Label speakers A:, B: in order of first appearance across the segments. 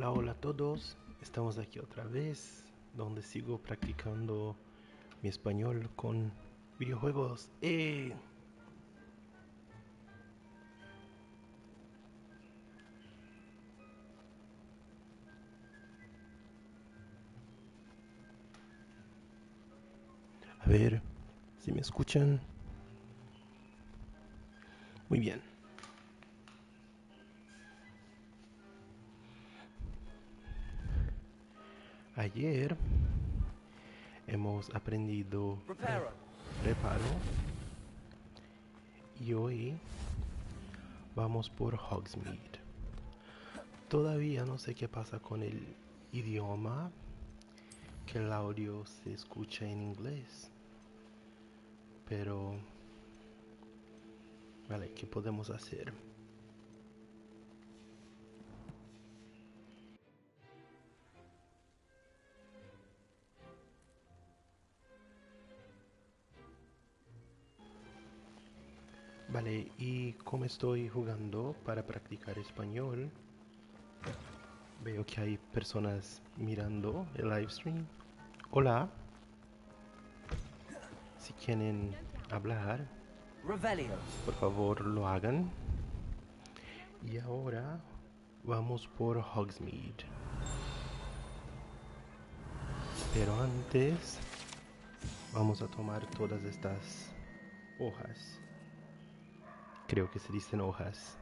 A: Hola, hola a todos. Estamos aquí otra vez, donde sigo practicando mi español con videojuegos. A ver si me escuchan. Muy bien. Ayer hemos aprendido reparo y hoy vamos por Hogsmeade. Todavía no sé qué pasa con el idioma, que el audio se escucha en inglés, pero vale, ¿qué podemos hacer? Vale, y como estoy jugando para practicar español, veo que hay personas mirando el live stream. Hola, si quieren hablar, por favor lo hagan. Y ahora vamos por Hogsmeade. Pero antes vamos a tomar todas estas hojas. Creo que se dicen hojas.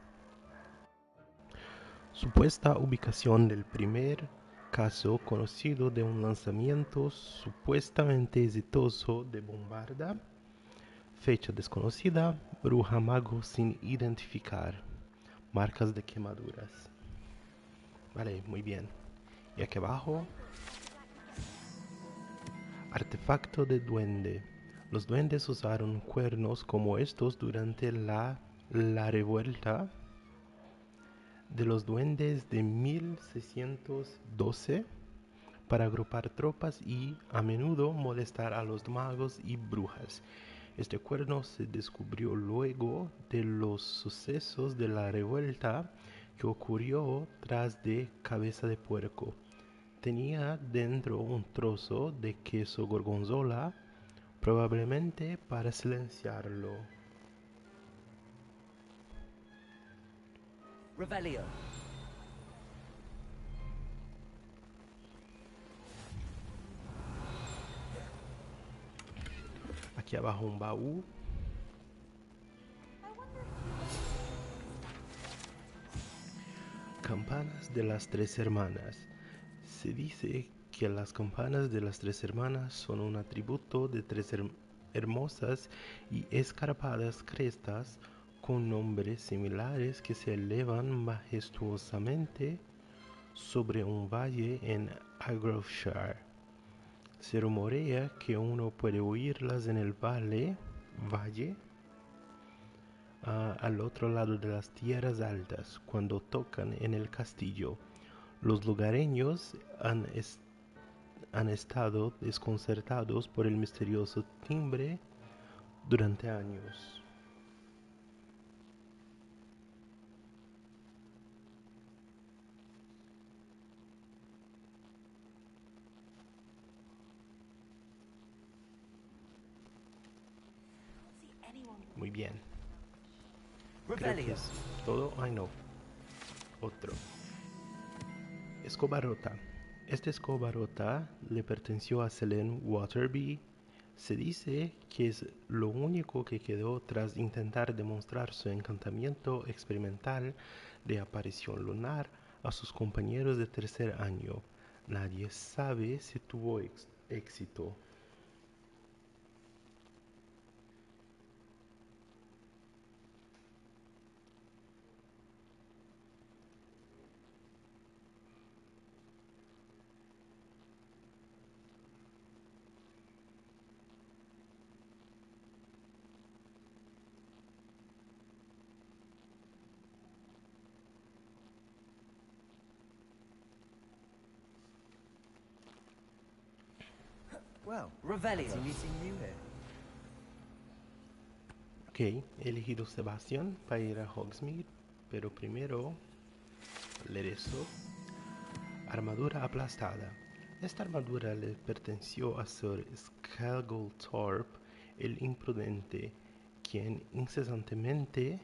A: Supuesta ubicación del primer caso conocido de un lanzamiento supuestamente exitoso de bombarda. Fecha desconocida, bruja mago sin identificar. Marcas de quemaduras. Vale, muy bien. Y aquí abajo, artefacto de duende. Los duendes usaron cuernos como estos durante la revuelta de los duendes de 1612 para agrupar tropas y a menudo molestar a los magos y brujas. Este cuerno se descubrió luego de los sucesos de la revuelta que ocurrió tras de Cabeza de Puerco. Tenía dentro un trozo de queso gorgonzola, probablemente para silenciarlo.
B: Revelio.
A: Aquí abajo un baúl. Campanas de las tres hermanas. Se dice que las campanas de las tres hermanas son un atributo de tres hermosas y escarpadas crestas con nombres similares que se elevan majestuosamente sobre un valle en Argyllshire. Se rumorea que uno puede oírlas en el valle al otro lado de las tierras altas cuando tocan en el castillo. Los lugareños han estado desconcertados por el misterioso timbre durante años. Muy bien. Creo que
B: Revelio.
A: es todo. Ay, no. Otro. Escoba rota. Esta escoba rota le perteneció a Selene Waterby. Se dice que es lo único que quedó tras intentar demostrar su encantamiento experimental de aparición lunar a sus compañeros de tercer año. Nadie sabe si tuvo éxito.
B: Well, Revelio. Meeting you here.
A: Ok, he elegido Sebastián para ir a Hogsmeade, pero primero leer eso. Armadura aplastada. Esta armadura le perteneció a Sir Scalgolthorpe el Imprudente, quien insensatamente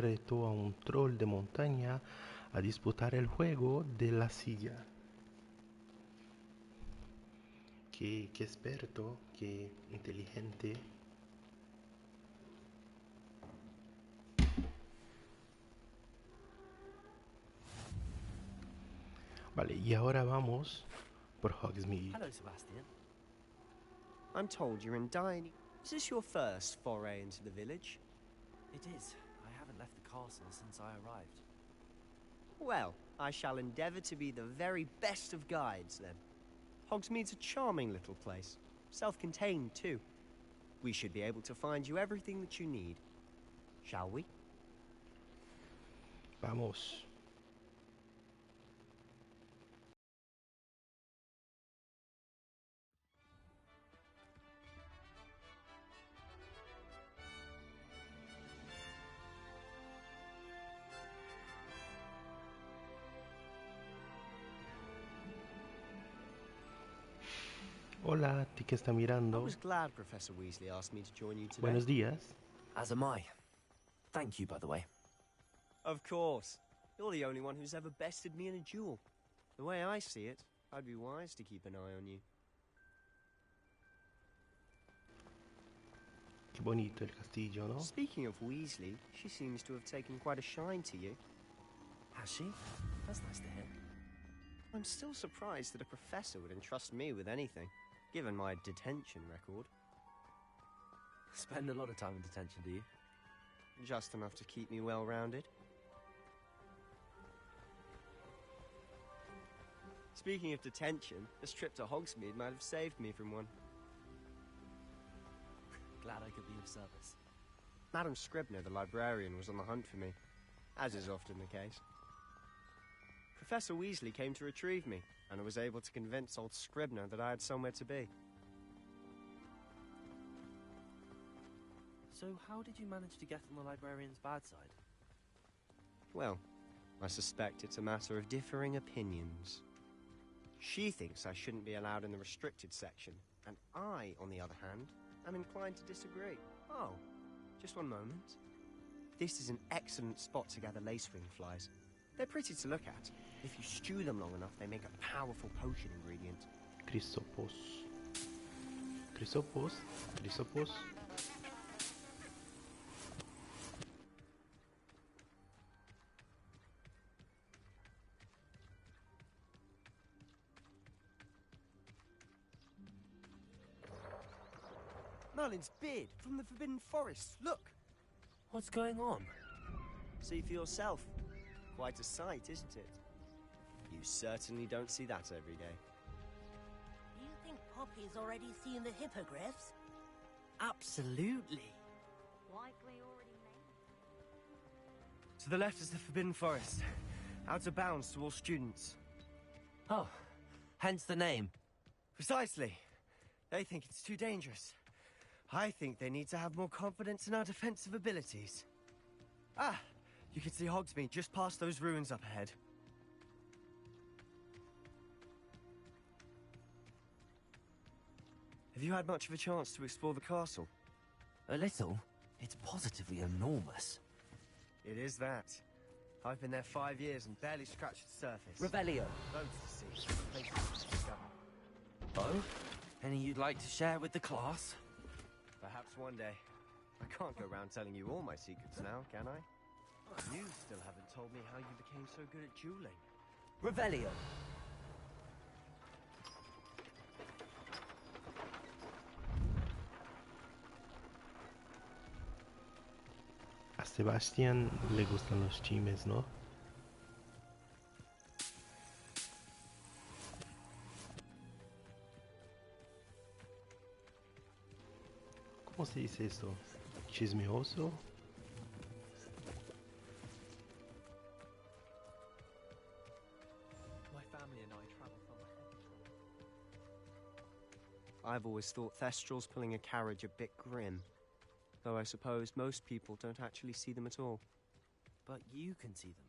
A: retó a un troll de montaña a disputar el juego de la silla. Qué experto, qué inteligente. Vale, y ahora vamos por Hogsmeade.
B: Hello, Sebastian.
C: I'm told you're in dire need. Is this your first foray into the village?
B: It is. I haven't left the castle since I arrived.
C: Well, I shall endeavour to be the very best of guides, then. Hogsmeade's a charming little place. Self-contained, too. We should be able to find you everything that you need. Shall we?
A: Vamos. Hola, a ti que está
C: I
A: mirando.
C: was glad Professor Weasley asked me to join you today.
A: Buenos días.
B: As am I. Thank you, by the way.
C: Of course. You're the only one who's ever bested me in a duel. The way I see it, I'd be wise to keep an eye on you.
A: Qué bonito el castillo, ¿no?
C: Speaking of Weasley, she seems to have taken quite a shine to you.
B: Has she? That's nice to hear.
C: I'm still surprised that a professor would entrust me with anything, given my detention record.
B: Spend a lot of time in detention, do you?
C: Just enough to keep me well-rounded. Speaking of detention, this trip to Hogsmeade might have saved me from one.
B: Glad I could be of service.
C: Madam Scribner, the librarian, was on the hunt for me, as is often the case. Professor Weasley came to retrieve me, and I was able to convince old Scribner that I had somewhere to be.
B: So how did you manage to get on the librarian's bad side?
C: Well, I suspect it's a matter of differing opinions. She thinks I shouldn't be allowed in the restricted section, and I, on the other hand, am inclined to disagree. Oh, just one moment. This is an excellent spot to gather lacewing flies. They're pretty to look at. If you stew them long enough, they make a powerful potion ingredient.
A: Crisopos. Crisopos. Crisopos.
C: Merlin's beard from the Forbidden Forest. Look!
B: What's going on?
C: See for yourself. Quite a sight, isn't it? You certainly don't see that every day.
D: Do you think Poppy's already seen the hippogriffs?
B: Absolutely.
D: Likely already made.
C: To the left is the Forbidden Forest. Out of bounds to all students.
B: Oh, hence the name.
C: Precisely. They think it's too dangerous. I think they need to have more confidence in our defensive abilities. Ah! You can see Hogsmeade just past those ruins up ahead. Have you had much of a chance to explore the castle?
B: A little. It's positively enormous.
C: It is that. I've been there 5 years and barely scratched the surface.
B: Revelio.
C: Loads to see. Places to discover.
B: Oh? Any you'd like to share with the class?
C: Perhaps one day. I can't go around telling you all my secrets now, can I? You still haven't told me how you became so good at dueling.
B: Revelio.
A: A Sebastián le gustan los chimes, ¿no? ¿Cómo se dice eso? ¿Chismeoso?
C: My family and I travel from I've always thought Thestrals pulling a carriage a bit grim. Though I suppose most people don't actually see them at all.
B: But you can see them.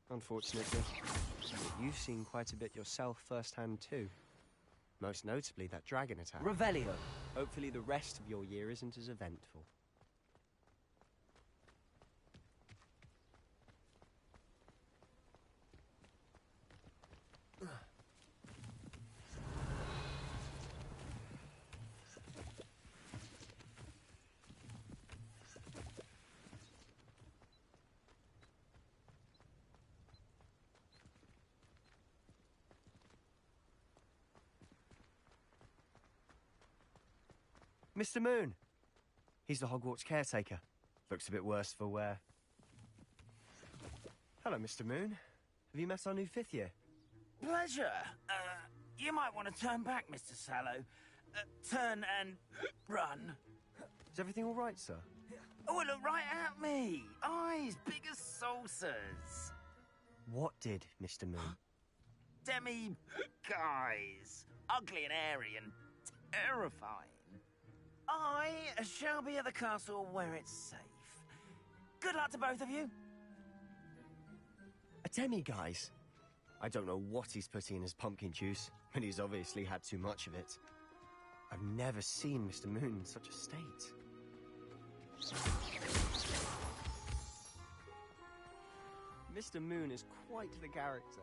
C: unfortunately. But you've seen quite a bit yourself firsthand too. Most notably that dragon attack.
B: Revelio.
C: Hopefully the rest of your year isn't as eventful. Mr. Moon! He's the Hogwarts caretaker. Looks a bit worse for wear. Hello, Mr. Moon. Have you met our new fifth year?
E: Pleasure. You might want to turn back, Mr. Sallow. Turn and run.
C: Is everything all right, sir?
E: Oh, look right at me. Eyes big as saucers.
C: What did, Mr. Moon?
E: Demi guys. Ugly and airy and terrifying. I shall be at the castle where it's safe. Good luck to both of you.
C: A demi-guise? I don't know what he's putting in his pumpkin juice, but he's obviously had too much of it. I've never seen Mr. Moon in such a state. Mr. Moon is quite the character.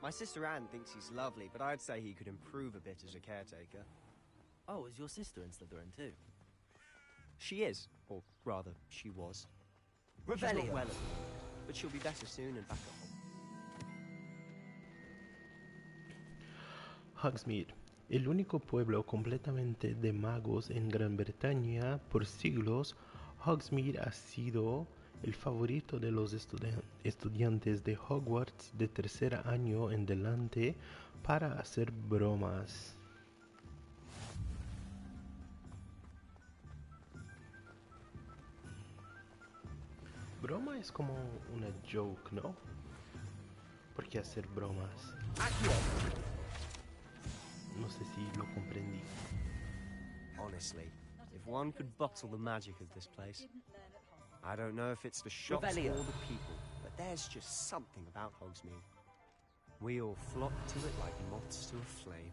C: My sister Anne thinks he's lovely, but I'd say he could improve a bit as a caretaker.
B: Oh, is your sister in Slytherin too?
C: She is, or rather, she was. She's not
B: Revelio.
C: well at the moment, but she'll be better soon and back at home.
A: Hogsmeade, el único pueblo completamente de magos en Gran Bretaña por siglos, Hogsmeade ha sido el favorito de los estudiantes de Hogwarts de tercer año en delante para hacer bromas. Broma es como una joke, ¿no? ¿Por qué hacer bromas? No sé si lo comprendí.
C: Honestly, if one could bottle the magic of this place. I don't know if it's the shops
B: Revelio.
C: or the people, but there's just something about Hogsmeade. We all flock to it like moths to a flame.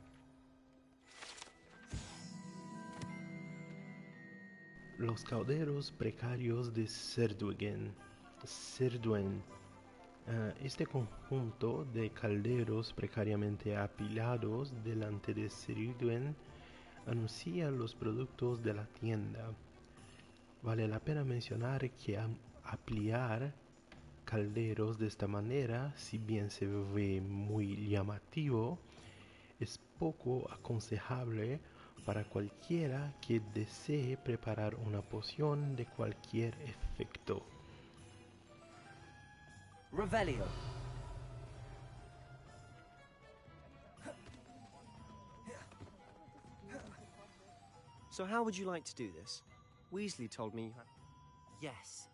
A: Los calderos precarios de Cerduén. Este conjunto de calderos precariamente apilados delante de Cerduén anuncia los productos de la tienda. Vale la pena mencionar que apilar calderos de esta manera, si bien se ve muy llamativo, es poco aconsejable para cualquiera que desee preparar una poción de cualquier efecto.
B: Revelio.
C: So how would you like to do this? Weasley told me...
B: Yes.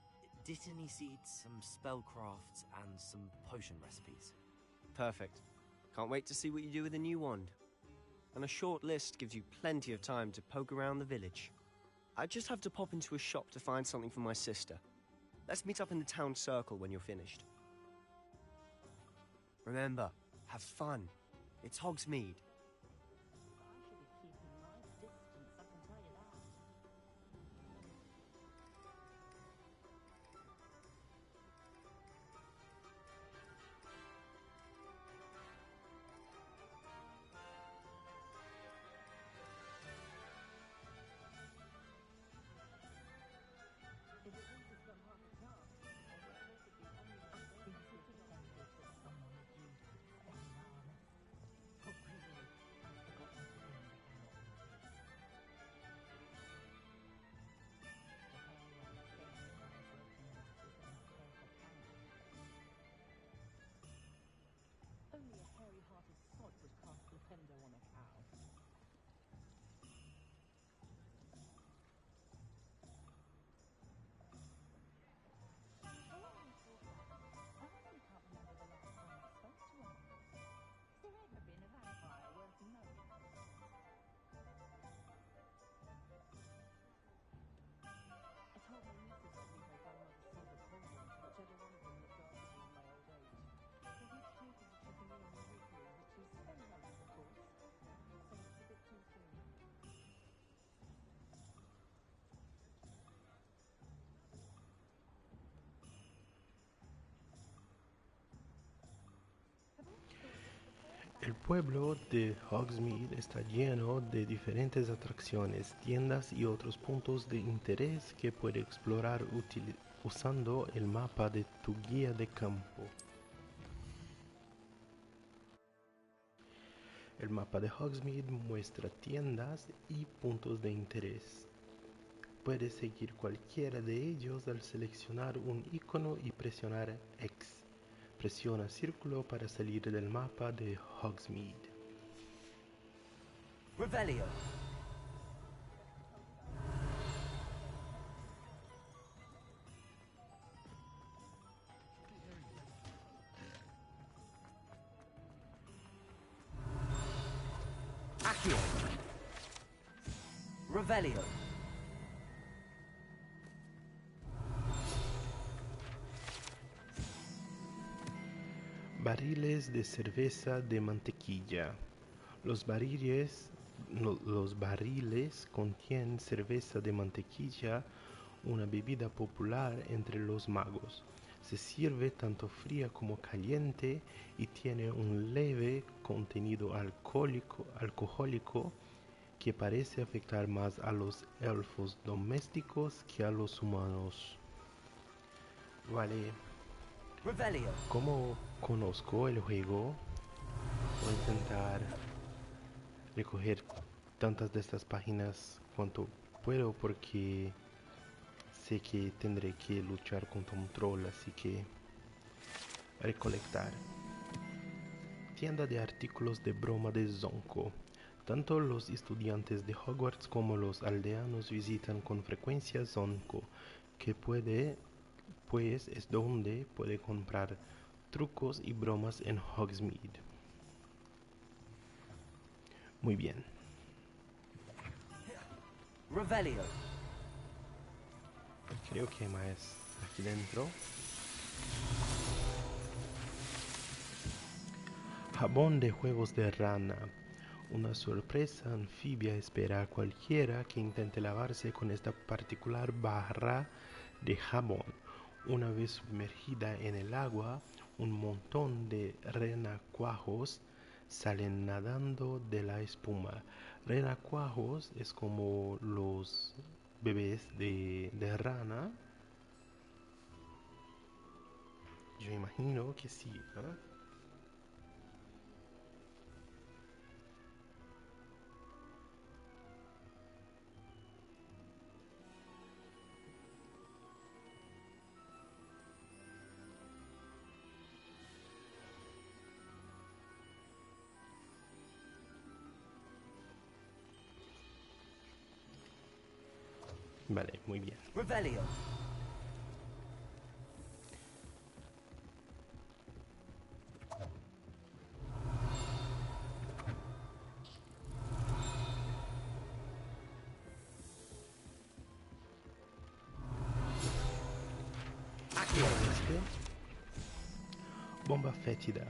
B: Dittany seeds, some spellcrafts, and some potion recipes.
C: Perfect. Can't wait to see what you do with the new wand. And a short list gives you plenty of time to poke around the village. I just have to pop into a shop to find something for my sister. Let's meet up in the town circle when you're finished. Remember, have fun. It's Hogsmeade.
A: pueblo de Hogsmeade está lleno de diferentes atracciones, tiendas y otros puntos de interés que puede explorar usando el mapa de tu guía de campo. El mapa de Hogsmeade muestra tiendas y puntos de interés. Puedes seguir cualquiera de ellos al seleccionar un icono y presionar X. Presiona círculo para salir del mapa de Hogsmeade.
B: Revelio. Accio. Revelio.
A: Barriles de cerveza de mantequilla. Los barriles contienen cerveza de mantequilla, una bebida popular entre los magos. Se sirve tanto fría como caliente y tiene un leve contenido alcohólico que parece afectar más a los elfos domésticos que a los humanos. Vale.
B: Revelio.
A: Como conozco el juego, voy a intentar recoger tantas de estas páginas cuanto puedo porque sé que tendré que luchar contra un troll, así que recolectar. Tienda de artículos de broma de Zonko. Tanto los estudiantes de Hogwarts como los aldeanos visitan con frecuencia Zonko, que pues es donde puede comprar trucos y bromas en Hogsmeade. Muy bien.
B: Revelio.
A: Creo que hay más aquí dentro. Jabón de juegos de rana. Una sorpresa anfibia espera a cualquiera que intente lavarse con esta particular barra de jabón. Una vez sumergida en el agua, un montón de renacuajos salen nadando de la espuma. Renacuajos es como los bebés de rana. Yo imagino que sí, ¿no? Vale, muy bien.
B: Revelio.
A: Bomba fétida.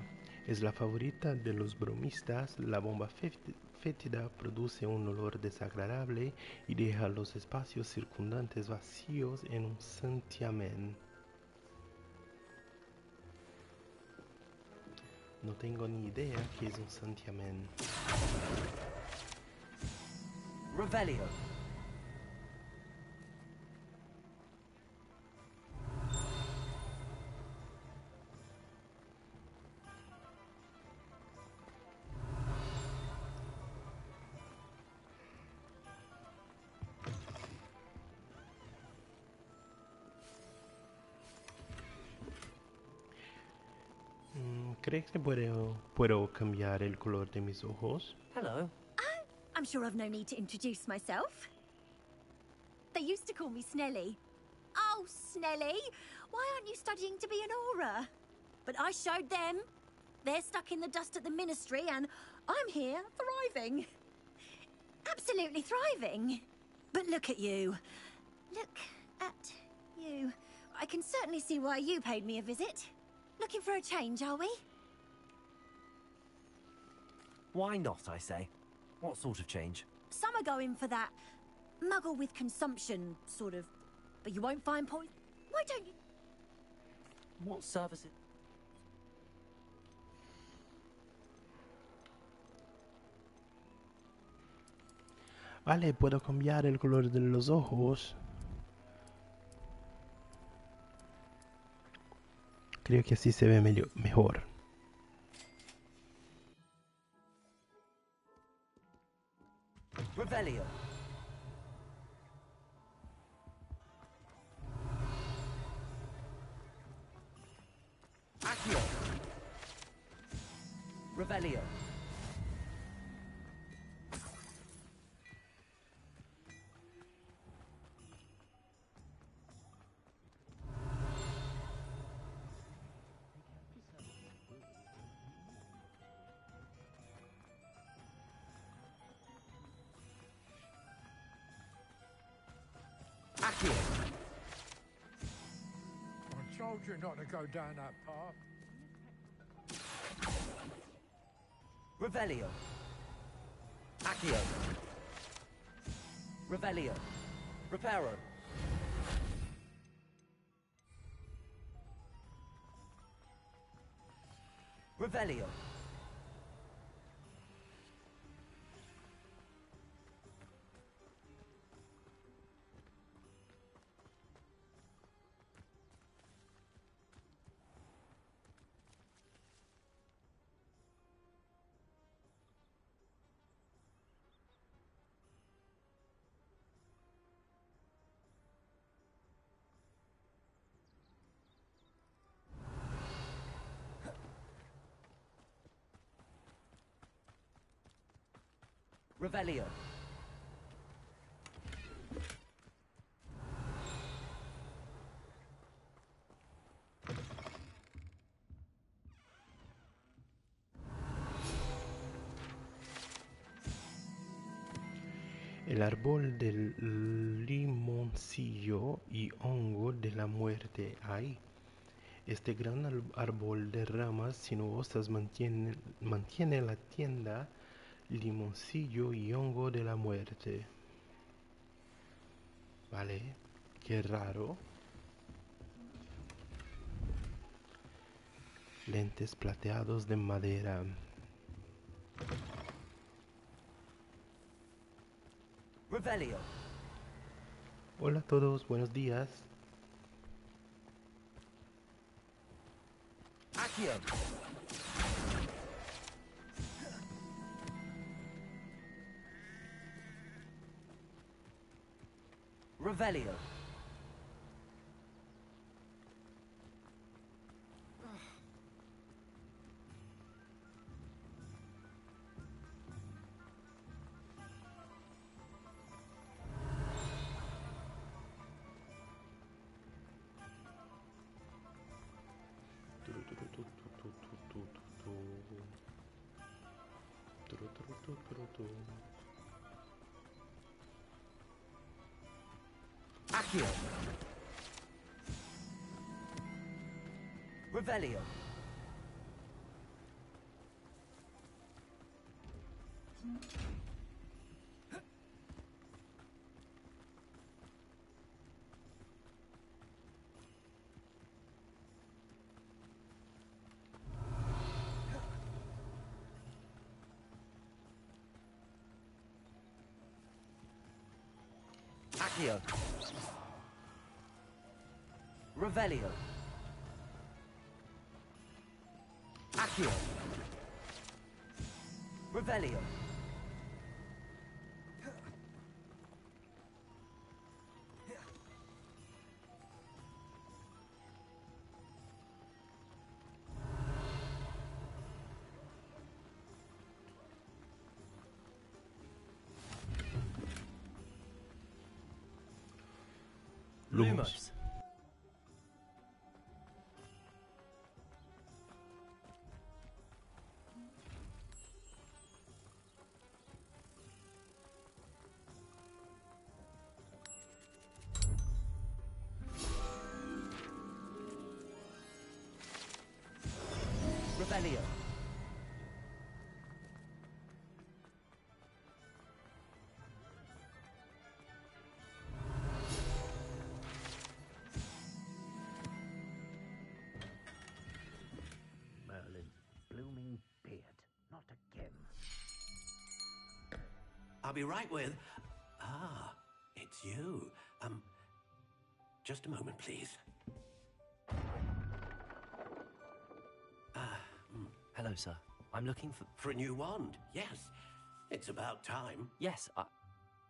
A: Es la favorita de los bromistas. La bomba fétida produce un olor desagradable y deja los espacios circundantes vacíos en un santiamén. No tengo ni idea qué es un santiamén.
B: Revelio.
A: ¿Crees que puedo cambiar el color de mis ojos?
B: Hello.
F: I'm sure I've no need to introduce myself. They used to call me Snelly. Oh, Snelly, why aren't you studying to be an aura? But I showed them. They're stuck in the dust at the ministry, and I'm here, thriving. Absolutely thriving. But look at you. Look at you. I can certainly see why you paid me a visit. Looking for a change, are we?
B: Why not, I say? What sort of change?
F: Some are going for that muggle with consumption, sort of. But you won't find poison. Why don't you?
B: What services?
A: Vale, puedo cambiar el color de los ojos. Creo que así se ve mejor.
B: Revelio. Accio. Revelio. Accio.
G: I told you not to go down that path.
B: Revelio. Accio. Revelio. Reparo. Revelio. Revelio.
A: El árbol del limoncillo y hongo de la muerte hay. Este gran árbol de ramas sinuosas mantiene la tienda limoncillo y hongo de la muerte. Vale, qué raro. Lentes plateados de madera.
B: Revelio.
A: Hola a todos, buenos días.
B: Accio. Revelio. Accio. Revelio. Accio. Revelio. Accio. Revelio.
A: Lumos.
B: Revelio.
H: Merlin's blooming beard. Not again.
I: I'll be right with. Ah, it's you. Just a moment, please.
B: Hello, sir. I'm looking
I: For a new wand, yes. It's about time.
B: Yes,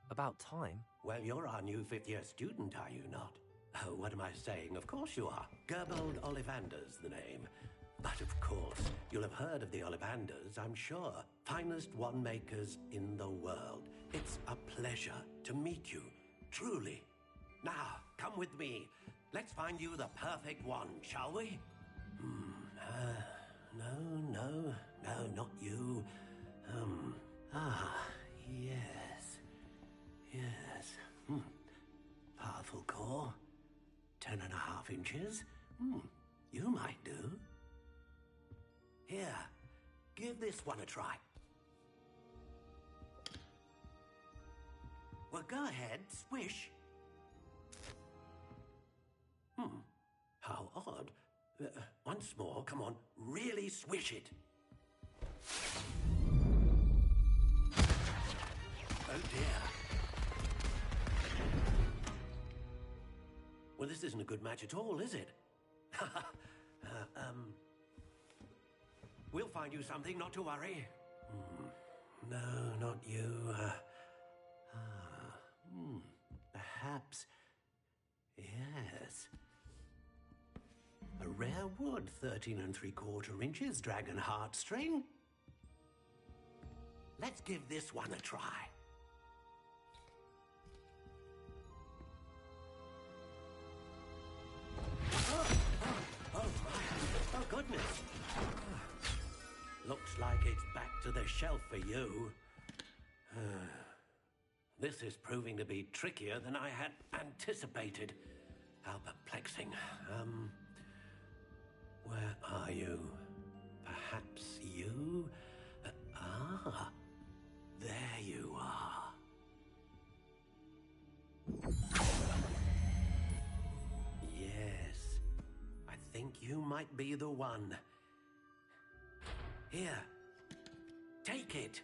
B: about time.
I: Well, you're our new fifth-year student, are you not? Oh, what am I saying? Of course you are. Gerbold Ollivander's the name. But of course, you'll have heard of the Ollivanders, I'm sure. Finest wand makers in the world. It's a pleasure to meet you, truly. Now, come with me. Let's find you the perfect wand, shall we? No, not you. Yes. Powerful core. 10.5 inches. You might do. Here, give this one a try. Well, go ahead, swish. How odd. Once more, come on, really swish it. Oh dear. Well, this isn't a good match at all, is it? We'll find you something, not to worry. No, not you. Perhaps. Yes. A rare wood, 13 3/4 inches, dragon heartstring. Let's give this one a try. Oh, goodness. Looks like it's back to the shelf for you. This is proving to be trickier than I had anticipated. How perplexing. Where are you? Perhaps you? There you are. Yes, I think you might be the one. Here, take it.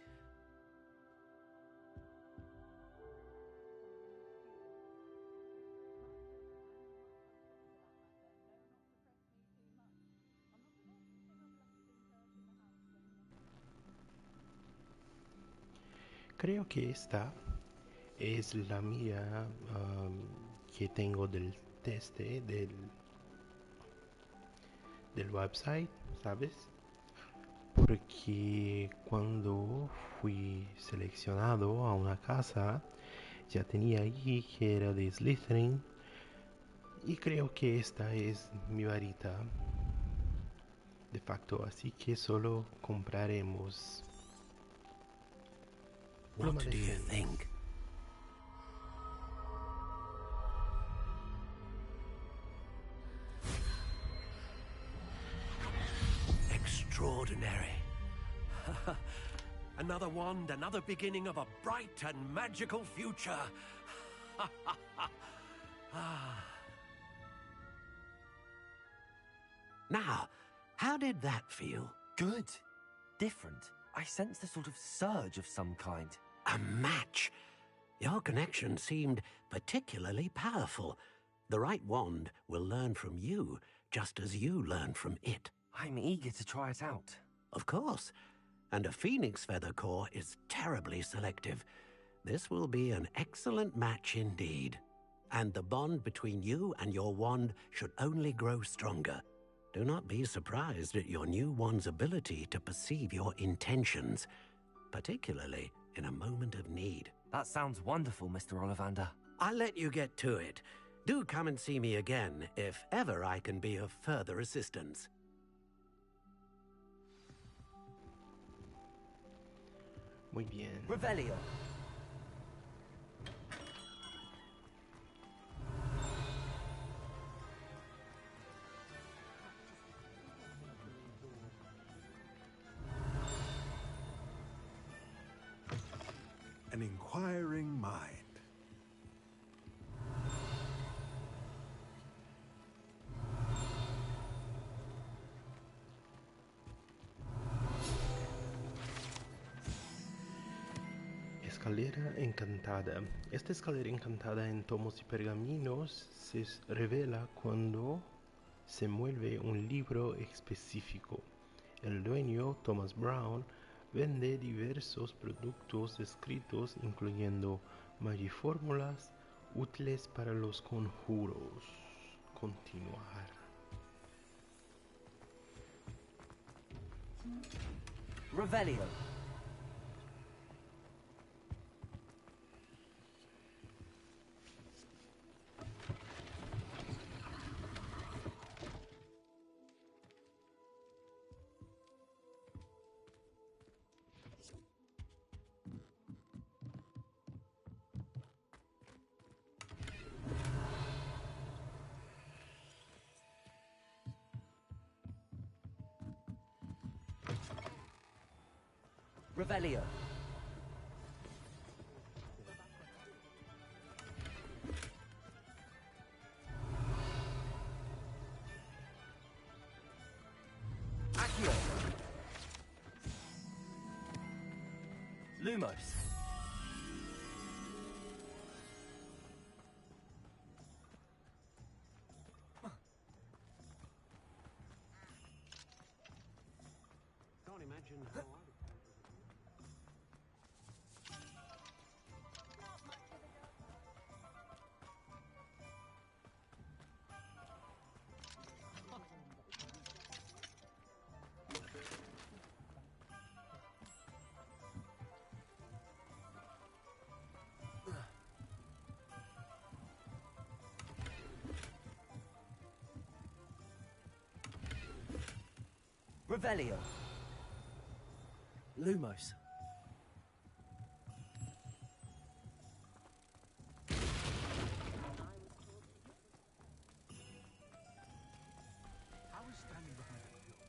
A: Creo que esta es la mía que tengo del teste del website, ¿sabes? Porque cuando fui seleccionado a una casa, ya tenía ahí que era de Slytherin. Y creo que esta es mi varita de facto, así que solo compraremos.
I: What do you think? Extraordinary. Another wand, another beginning of a bright and magical future. Now, how did that feel?
B: Good. Different. I sensed a sort of surge of some kind.
I: A match? Your connection seemed particularly powerful. The right wand will learn from you, just as you learn from it.
B: I'm eager to try it out.
I: Of course. And a phoenix feather core is terribly selective. This will be an excellent match indeed. And the bond between you and your wand should only grow stronger. Do not be surprised at your new wand's ability to perceive your intentions, particularly in a moment of need.
B: That sounds wonderful, Mr. Ollivander.
I: I'll let you get to it. Do come and see me again if ever I can be of further assistance.
A: Muy bien.
B: Revelio.
J: An inquiring mind.
A: escalera encantada. Esta escalera encantada en tomos y pergaminos se revela cuando se mueve un libro específico. El dueño, Thomas Brown, vende diversos productos escritos, incluyendo magifórmulas útiles para los conjuros. Continuar.
B: Revelio. Revelio. Accio. Lumos.
I: Can't imagine how I would.
B: Revelio. Lumos.
G: I was standing behind that door.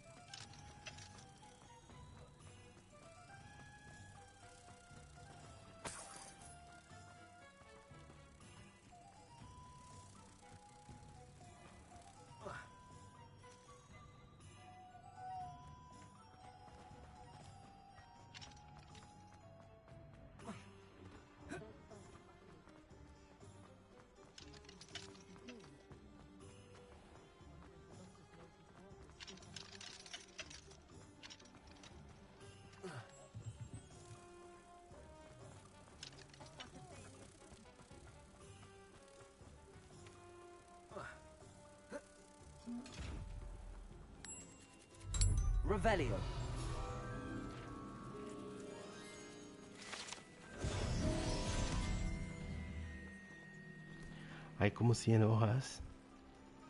B: Revelio.
A: Hay como 100 hojas.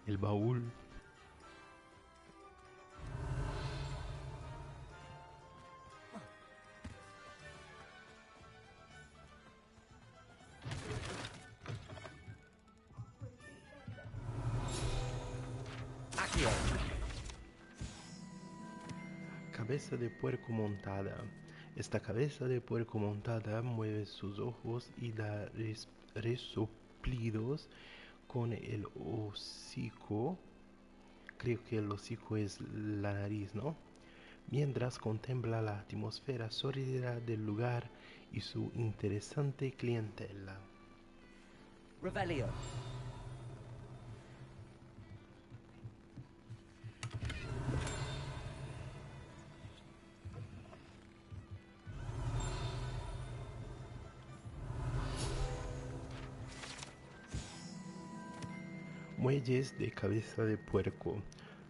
A: El baúl.
B: Accio.
A: Cabeza de puerco montada. Esta cabeza de puerco montada mueve sus ojos y da resoplidos con el hocico. Creo que el hocico es la nariz, ¿no? Mientras contempla la atmósfera sólida del lugar y su interesante clientela.
B: Revelio.
A: Muelles de cabeza de puerco.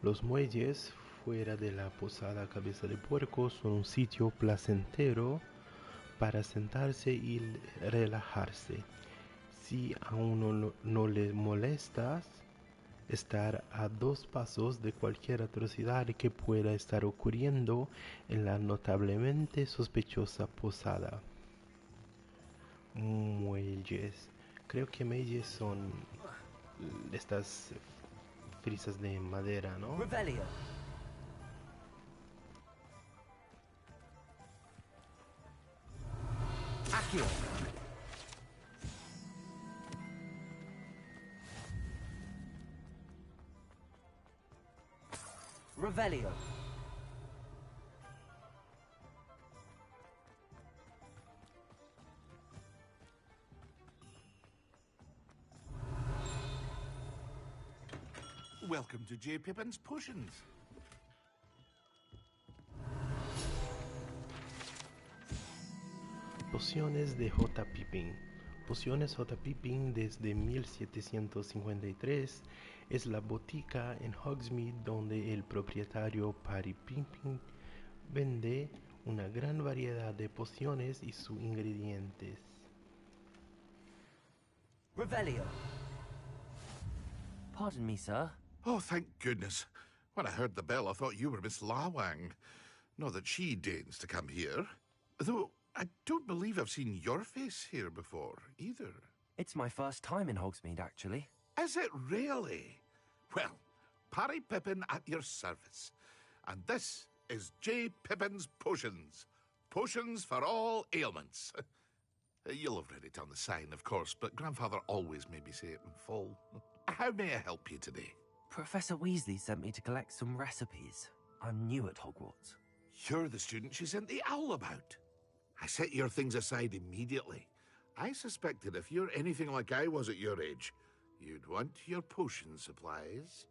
A: Los muelles fuera de la posada cabeza de puerco son un sitio placentero para sentarse y relajarse. Si a uno no le molestas estar a 2 pasos de cualquier atrocidad que pueda estar ocurriendo en la notablemente sospechosa posada. Muelles. Creo que muelles son estas frisas de madera, ¿no?
B: Revelio. Accio. Revelio.
G: Welcome to J. Pippin's Potions.
A: Pociones de J. Pippin. Pociones J. Pippin desde 1753 es la botica en Hogsmeade donde el propietario Paddy Pippin vende una gran variedad de pociones y sus ingredientes.
B: Revelio. Pardon me, sir.
K: Oh, thank goodness. When I heard the bell, I thought you were Miss Lawang. Not that she deigns to come here. Though I don't believe I've seen your face here before, either.
B: It's my first time in Hogsmeade, actually.
K: Is it really? Well, Parry Pippin at your service. And this is J. Pippin's Potions. Potions for all ailments. You'll have read it on the sign, of course, but Grandfather always made me say it in full. How may I help you today?
B: Professor Weasley sent me to collect some recipes. I'm new at Hogwarts.
K: You're the student she sent the owl about. I set your things aside immediately. I suspected if you're anything like I was at your age, you'd want your potion supplies.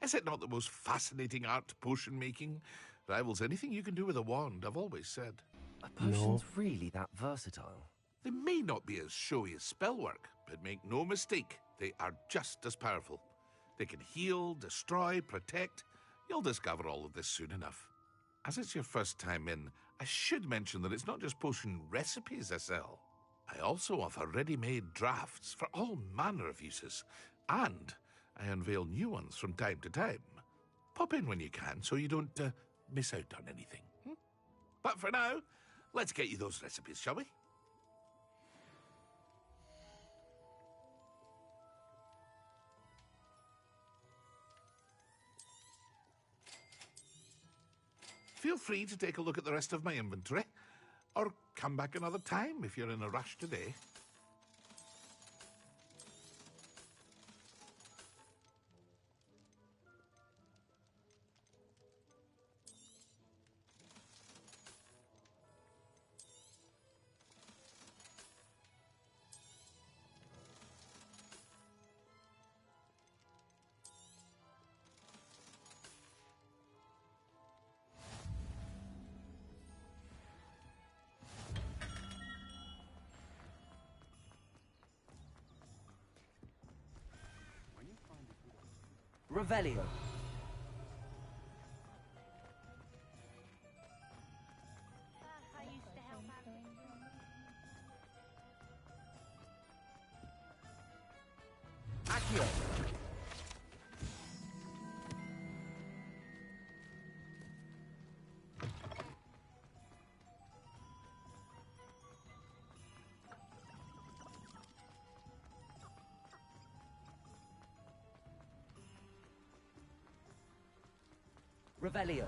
K: Is it not the most fascinating art, potion making? Rivals anything you can do with a wand, I've always said.
B: Are potions really that versatile?
K: They may not be as showy as spellwork, but make no mistake, they are just as powerful. They can heal, destroy, protect. You'll discover all of this soon enough. As it's your first time in, I should mention that it's not just potion recipes I sell. I also offer ready-made drafts for all manner of uses, and I unveil new ones from time to time. Pop in when you can so you don't miss out on anything. But for now, let's get you those recipes, shall we? Feel free to take a look at the rest of my inventory, or come back another time if you're in a rush today.
B: Revelio. Accio. Revelio.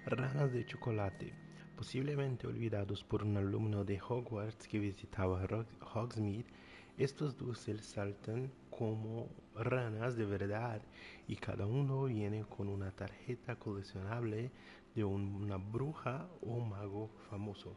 A: Ranas de chocolate. Posiblemente olvidados por un alumno de Hogwarts que visitaba Hogsmeade, estos dulces saltan como ranas de verdad y cada uno viene con una tarjeta coleccionable de una bruja o mago famoso.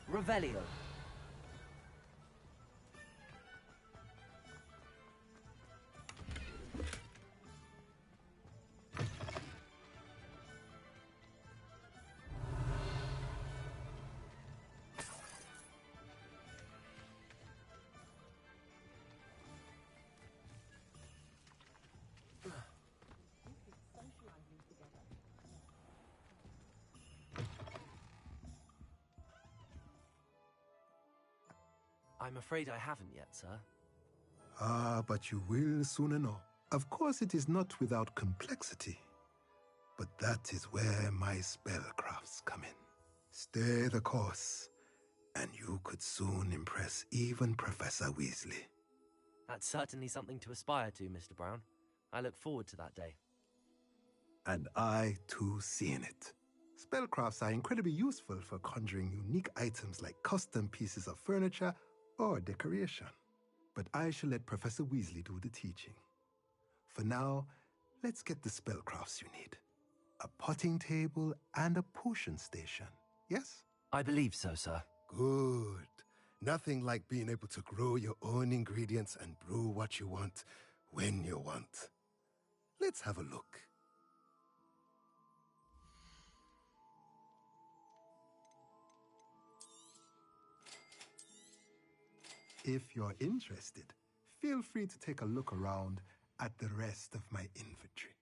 B: Revelio. I'm afraid I haven't yet, sir.
J: Ah, but you will soon know. Of course, it is not without complexity. But that is where my spellcrafts come in. Stay the course, and you could soon impress even Professor Weasley.
B: That's certainly something to aspire to, Mr. Brown. I look forward to that day.
J: And I, too, seeing it. Spellcrafts are incredibly useful for conjuring unique items like custom pieces of furniture or decoration. But I shall let Professor Weasley do the teaching. For now, let's get the spellcrafts you need. A potting table and a potion station, yes?
B: I believe so, sir.
J: Good. Nothing like being able to grow your own ingredients and brew what you want when you want. Let's have a look. If you're interested, feel free to take a look around at the rest of my inventory.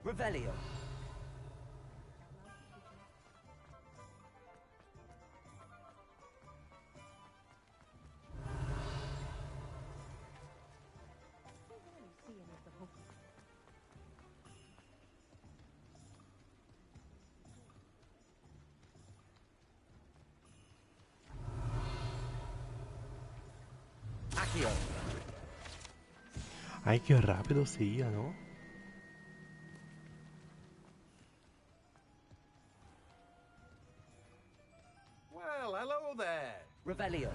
B: Revelio. Accio.
A: Ay, qué rápido se iba, ¿no?
L: Well, hello there.
B: Revelio.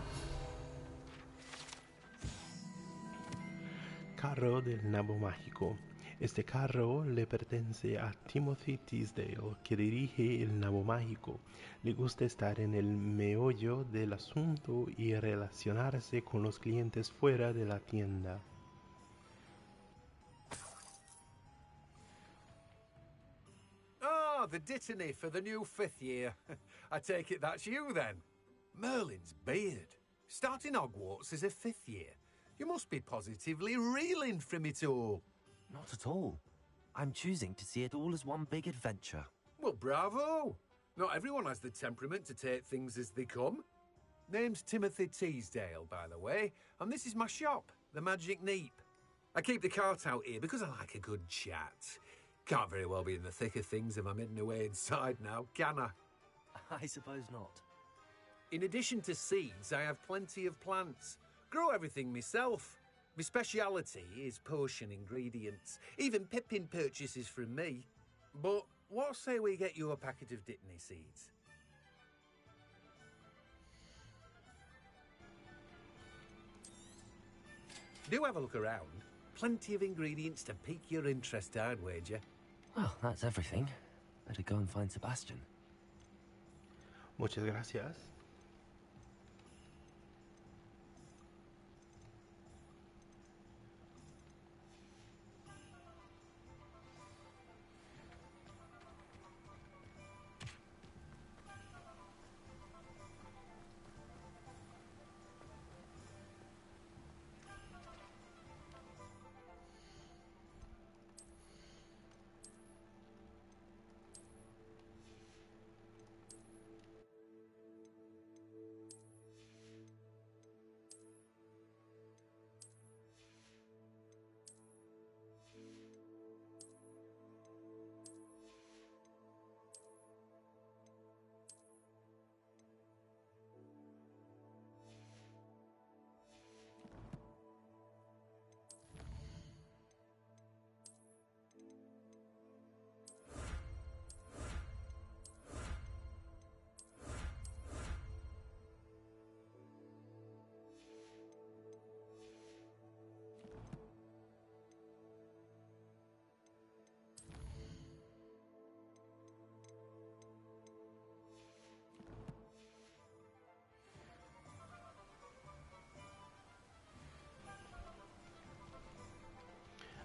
A: Carro del nabo mágico. Este carro le pertenece a Timothy Teasdale, que dirige el nabo mágico. Le gusta estar en el meollo del asunto y relacionarse con los clientes fuera de la tienda.
L: Ah, the dittany for the new 5th year. I take it that's you then. Merlin's beard. Starting Hogwarts as a 5th year. You must be positively reeling from it all.
B: Not at all. I'm choosing to see it all as one big adventure.
L: Well, bravo. Not everyone has the temperament to take things as they come. Name's Timothy Teasdale, by the way, and this is my shop, the Magic Neep. I keep the cart out here because I like a good chat. Can't very well be in the thick of things if I'm hidden away inside now, can I?
B: I suppose not.
L: In addition to seeds, I have plenty of plants. Grow everything myself. My speciality is potion ingredients. Even Pippin purchases from me. But what say we get you a packet of Dittany seeds? Do have a look around. Plenty of ingredients to pique your interest, I'd wager.
B: Well, that's everything. Better go and find Sebastian.
A: Muchas gracias.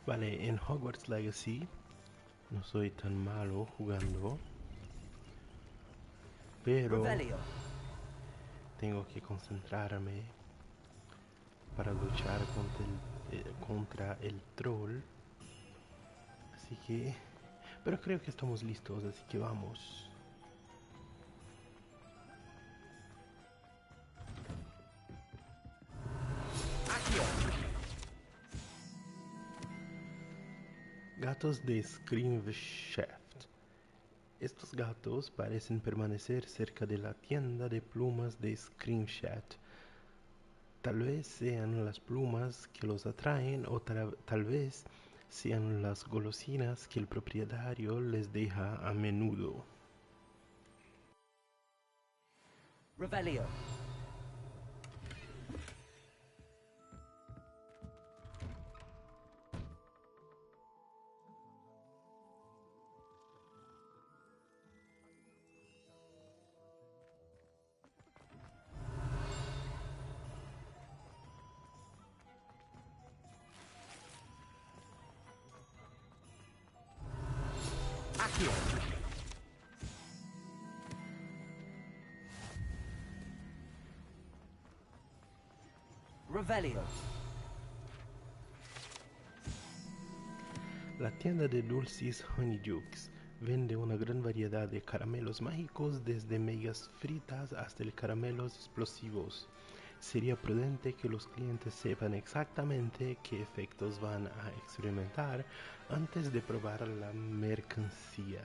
A: Vale, en Hogwarts Legacy no soy tan malo jugando, pero
B: Revelio.
A: tengo que concentrarme para luchar contra el troll. Así que... Pero creo que estamos listos, así que vamos. Gatos de Screamshaft. Estos gatos parecen permanecer cerca de la tienda de plumas de Scrimshat. Tal vez sean las plumas que los atraen o tal vez sean las golosinas que el propietario les deja a menudo.
B: Revelio. Accio. Revelio.
A: La tienda de Dulcis Honeydukes vende una gran variedad de caramelos mágicos desde megas fritas hasta caramelos explosivos. Sería prudente que los clientes sepan exactamente qué efectos van a experimentar antes de probar la mercancía.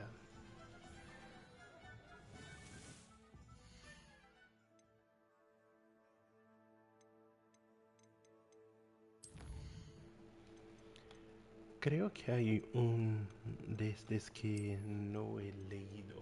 A: Creo que hay un de estos que no he leído.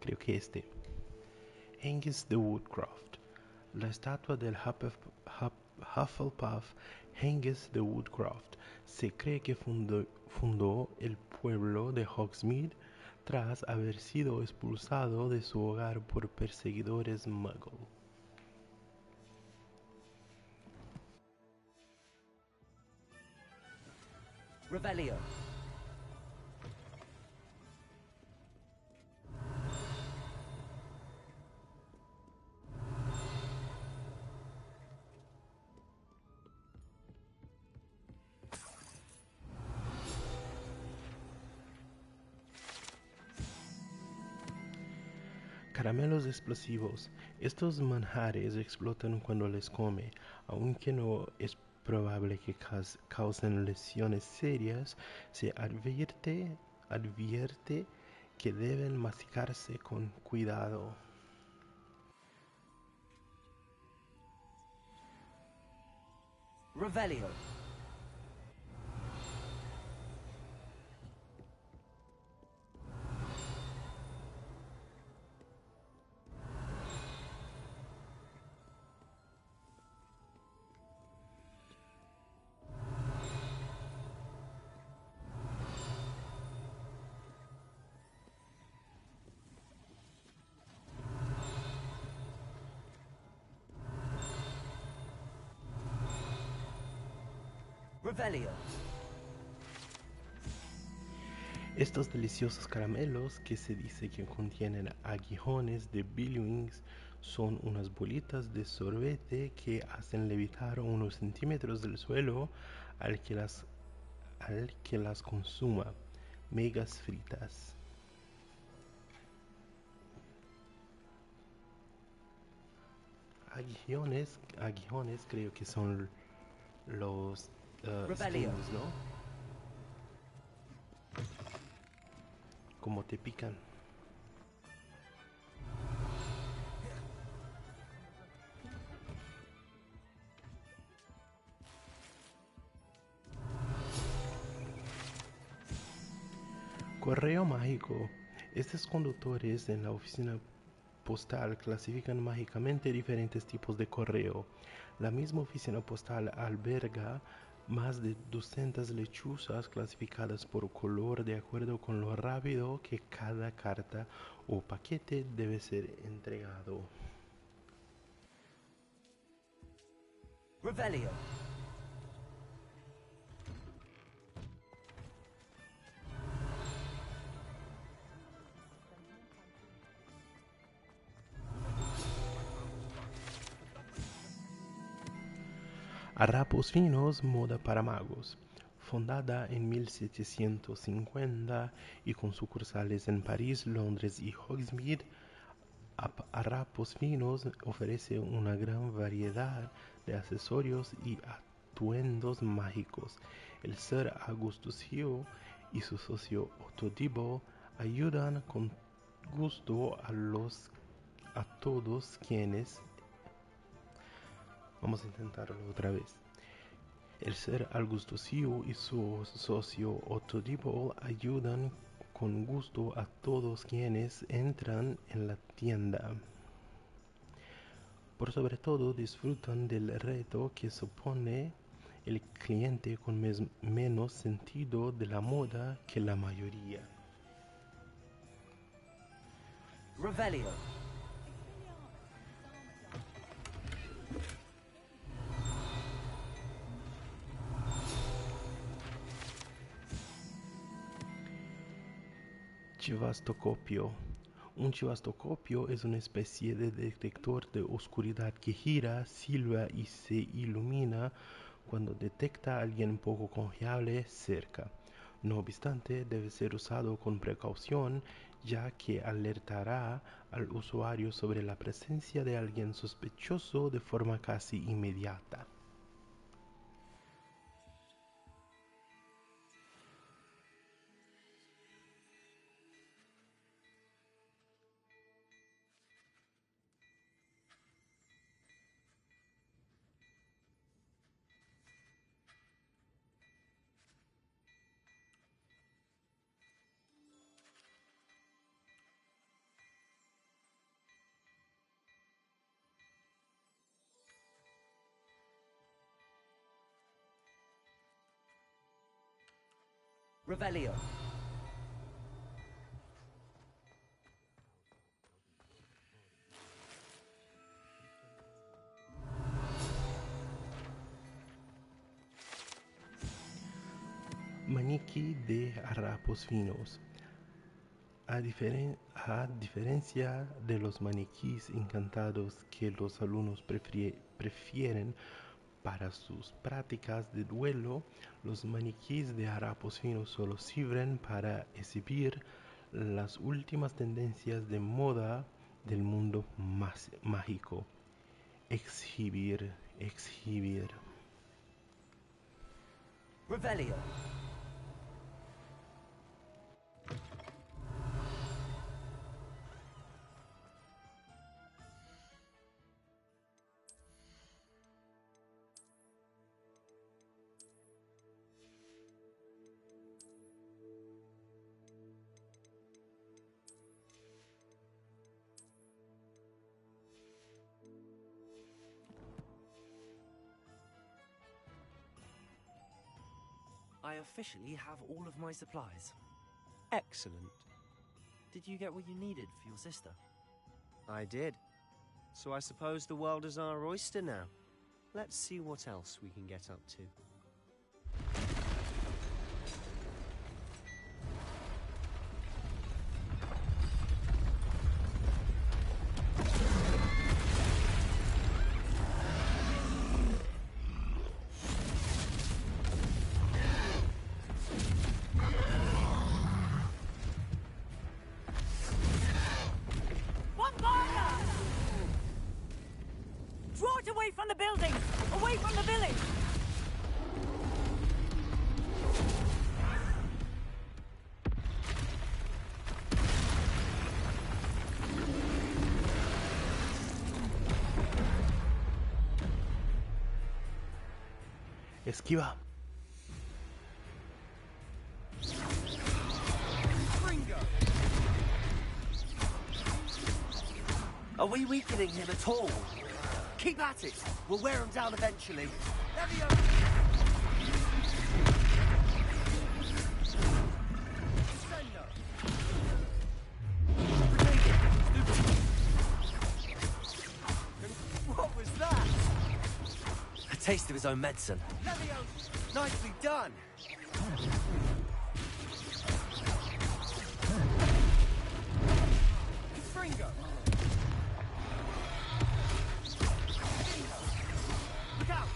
A: Creo que este. Hengist de Woodcroft. La estatua del Hufflepuff Hengist de Woodcroft se cree que fundó el pueblo de Hogsmeade tras haber sido expulsado de su hogar por perseguidores muggle.
B: Revelio.
A: Caramelos explosivos. Estos manjares explotan cuando les come, aunque no es probable que causen lesiones serias. Se advierte que deben masticarse con cuidado.
B: Revelio. Revelio.
A: Estos deliciosos caramelos que se dice que contienen aguijones de Billwings son unas bolitas de sorbete que hacen levitar unos centímetros del suelo al que las consuma. Megas fritas. Aguijones creo que son los
B: Revelio.
A: stings, ¿no? Como te pican. Correo mágico. Estos conductores en la oficina postal clasifican mágicamente diferentes tipos de correo. La misma oficina postal alberga más de 200 lechuzas clasificadas por color de acuerdo con lo rápido que cada carta o paquete debe ser entregado.
B: Revelio.
A: Harapos Finos, moda para magos. Fundada en 1750 y con sucursales en París, Londres y Hogsmeade, Harapos Finos ofrece una gran variedad de accesorios y atuendos mágicos. El Sir Augustus Hugh y su socio Otto Dibble ayudan con gusto a todos quienes... Vamos a intentarlo otra vez. El Sir Augustus Hugh y su socio Otto Dibble ayudan con gusto a todos quienes entran en la tienda. Por sobre todo disfrutan del reto que supone el cliente con menos sentido de la moda que la mayoría.
B: Revelio.
A: Chivastocopio. Un chivastocopio es una especie de detector de oscuridad que gira, silba y se ilumina cuando detecta a alguien poco confiable cerca. No obstante, debe ser usado con precaución, ya que alertará al usuario sobre la presencia de alguien sospechoso de forma casi inmediata.
B: Revelio.
A: Maniquí de harapos finos. A diferencia de los maniquís encantados que los alumnos prefieren para sus prácticas de duelo, los maniquís de harapos finos solo sirven para exhibir las últimas tendencias de moda del mundo mágico. Exhibir.
B: Revelio. I officially have all of my supplies.
C: Excellent.
B: Did you get what you needed for your sister?
C: I did. So I suppose the world is our oyster now. Let's see what else we can get up to.
D: Draw it away from the building! Away from the village!
A: Esquiva.
B: Are we weakening him at all?
C: Keep at it! We'll wear him down eventually. What was that?
B: A taste of his own medicine.
C: Nicely done! Fringo! Look out!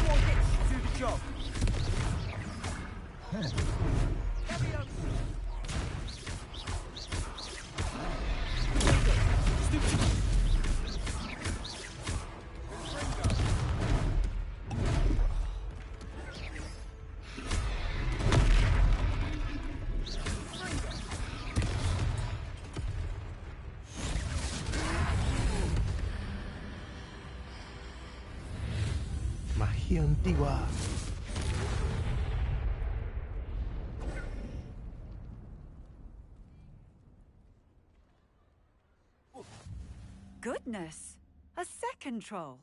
E: Anyone gets to do the job.
A: Magia antigua.
M: Goodness! A second troll!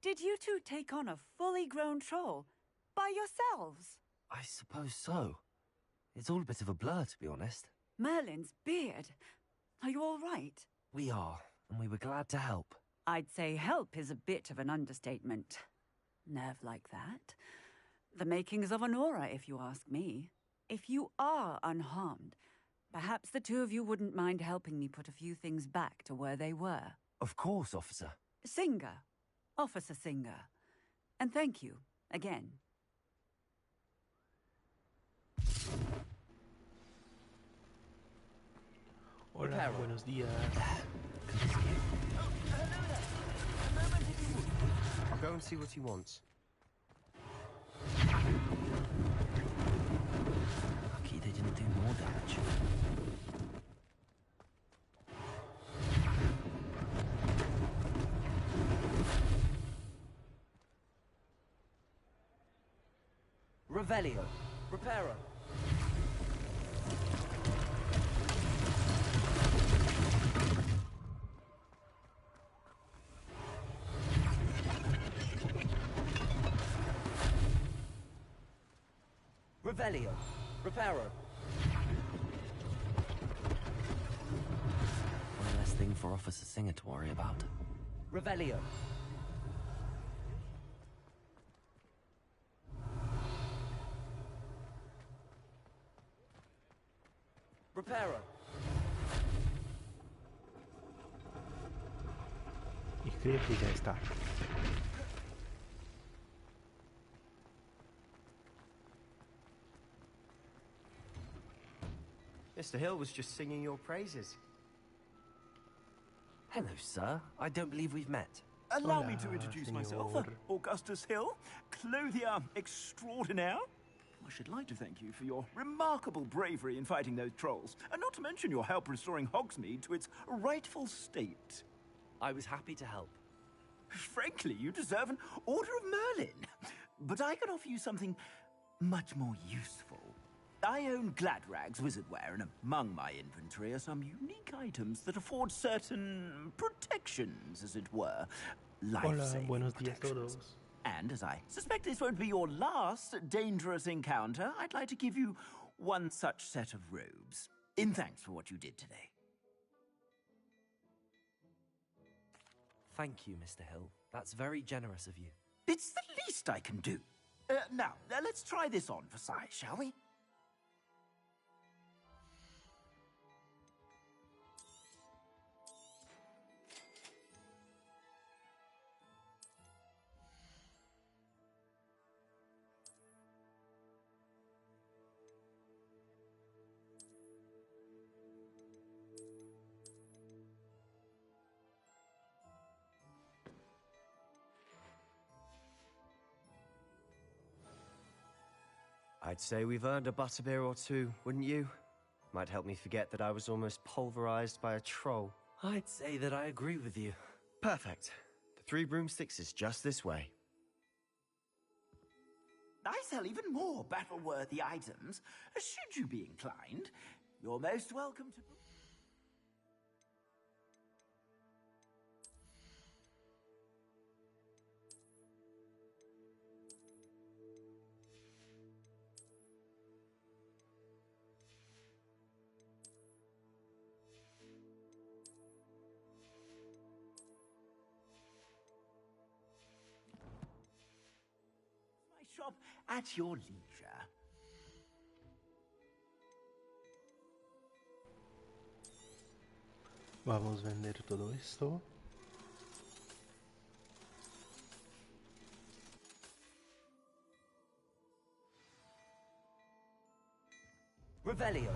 M: Did you two take on a fully grown troll by yourselves?
B: I suppose so. It's all a bit of a blur, to be honest.
M: Merlin's beard. Are you all right?
B: We are, and we were glad to help.
M: I'd say help is a bit of an understatement. Nerve like that. The makings of an aura, if you ask me. If you are unharmed, perhaps the two of you wouldn't mind helping me put a few things back to where they were.
B: Of course, officer.
M: Singer. Officer Singer. And thank you, again.
A: Hola, buenos días.
C: I'll go and see what he wants.
B: Lucky they didn't do more damage. Revelio. Reparo. Revelio. Reparo. One less thing for Officer Singer to worry about. Revelio. Reparo.
A: Y creo que ya está.
C: Mr. Hill was just singing your praises.
B: Hello, sir. I don't believe we've met.
E: Allow me
A: Hola,
E: to introduce
A: señor.
E: myself. Augustus Hill, clothier extraordinaire. I should like to thank you for your remarkable bravery in fighting those trolls, and not to mention your help restoring Hogsmeade to its rightful state.
B: I was happy to help.
E: Frankly, you deserve an Order of Merlin. But I can offer you something much more useful. I own Gladrag's wizardware, and among my inventory are some unique items that afford certain protections, as it were.
A: Hola,
E: Life-saving
A: buenos días
E: protections.
A: todos.
E: And as I suspect this won't be your last dangerous encounter, I'd like to give you one such set of robes, in thanks for what you did today.
B: Thank you, Mr. Hill. That's very generous of you.
E: It's the least I can do. Now, let's try this on for size, shall we?
C: I'd say we've earned a butterbeer or two, wouldn't you? Might help me forget that I was almost pulverized by a troll.
B: I'd say that I agree with you.
C: Perfect. The 3 broomsticks is just this way.
E: I sell even more battle-worthy items. Should you be inclined, you're most welcome to... shop at your leisure.
A: Vamos a vender todo esto.
E: Revelio.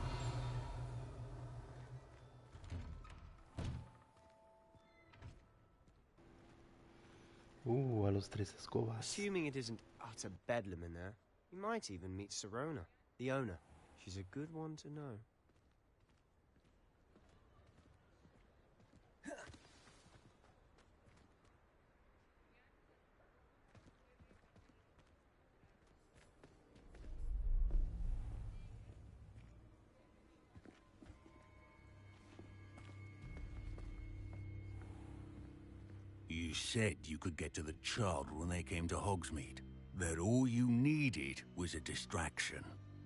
A: A los tres escobas.
C: Assuming it isn't utter bedlam in there, you might even meet Sirona, the owner. She's a good one to know.
N: You said you could get to the child when they came to Hogsmeade. That all you needed was a distraction.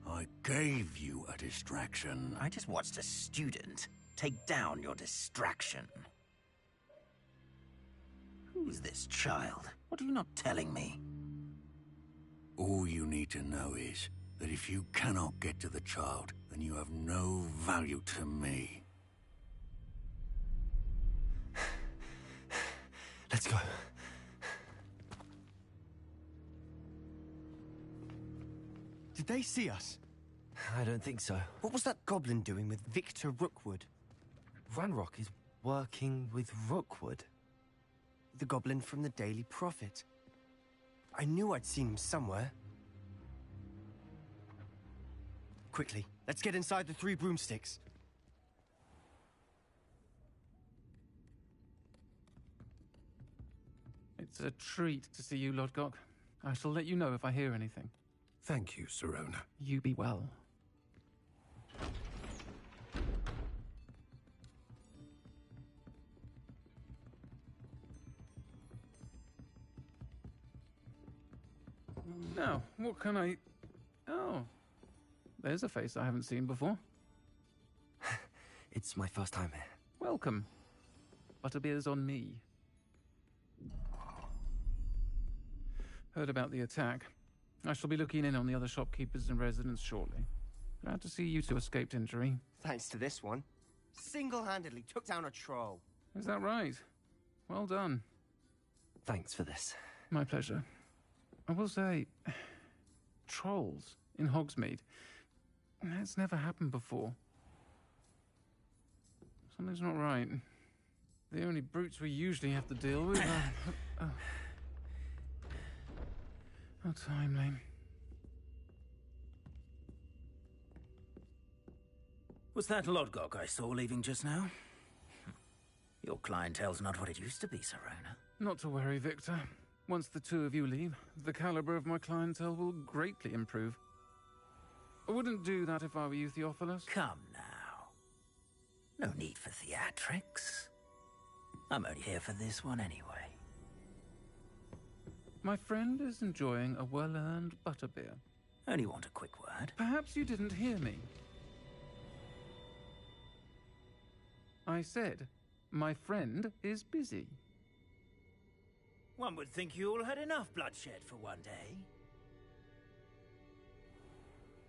N: I gave you a distraction.
E: I just watched a student take down your distraction. Who's this child? What are you not telling me?
N: All you need to know is that if you cannot get to the child, then you have no value to me.
C: Let's go. Did they see us?
E: I don't think so.
C: What was that goblin doing with Victor Rookwood?
E: Ranrock is working with Rookwood.
C: The goblin from the Daily Prophet. I knew I'd seen him somewhere. Quickly, let's get inside the three broomsticks.
O: It's a treat to see you, Lodgok. I shall let you know if I hear anything.
L: Thank you, Sirona.
O: You be well. Now, what can I... Oh, there's a face I haven't seen before.
E: It's my first time here.
O: Welcome. Butterbeer's on me. Heard about the attack. I shall be looking in on the other shopkeepers and residents shortly. Glad to see you two escaped injury.
C: Thanks to this one. Single-handedly took down a troll.
O: Is that right? Well done.
E: Thanks for this.
O: My pleasure. I will say, trolls in Hogsmeade. That's never happened before. Something's not right. The only brutes we usually have to deal with are... How timely.
E: Was that Lodgok I saw leaving just now? Your clientele's not what it used to be, Sirona.
O: Not to worry, Victor. Once the two of you leave, the caliber of my clientele will greatly improve. I wouldn't do that if I were you, Theophilus.
E: Come now. No need for theatrics. I'm only here for this one anyway.
O: My friend is enjoying a well-earned butterbeer.
E: Only want a quick word.
O: Perhaps you didn't hear me. I said, my friend is busy.
E: One would think you all had enough bloodshed for one day.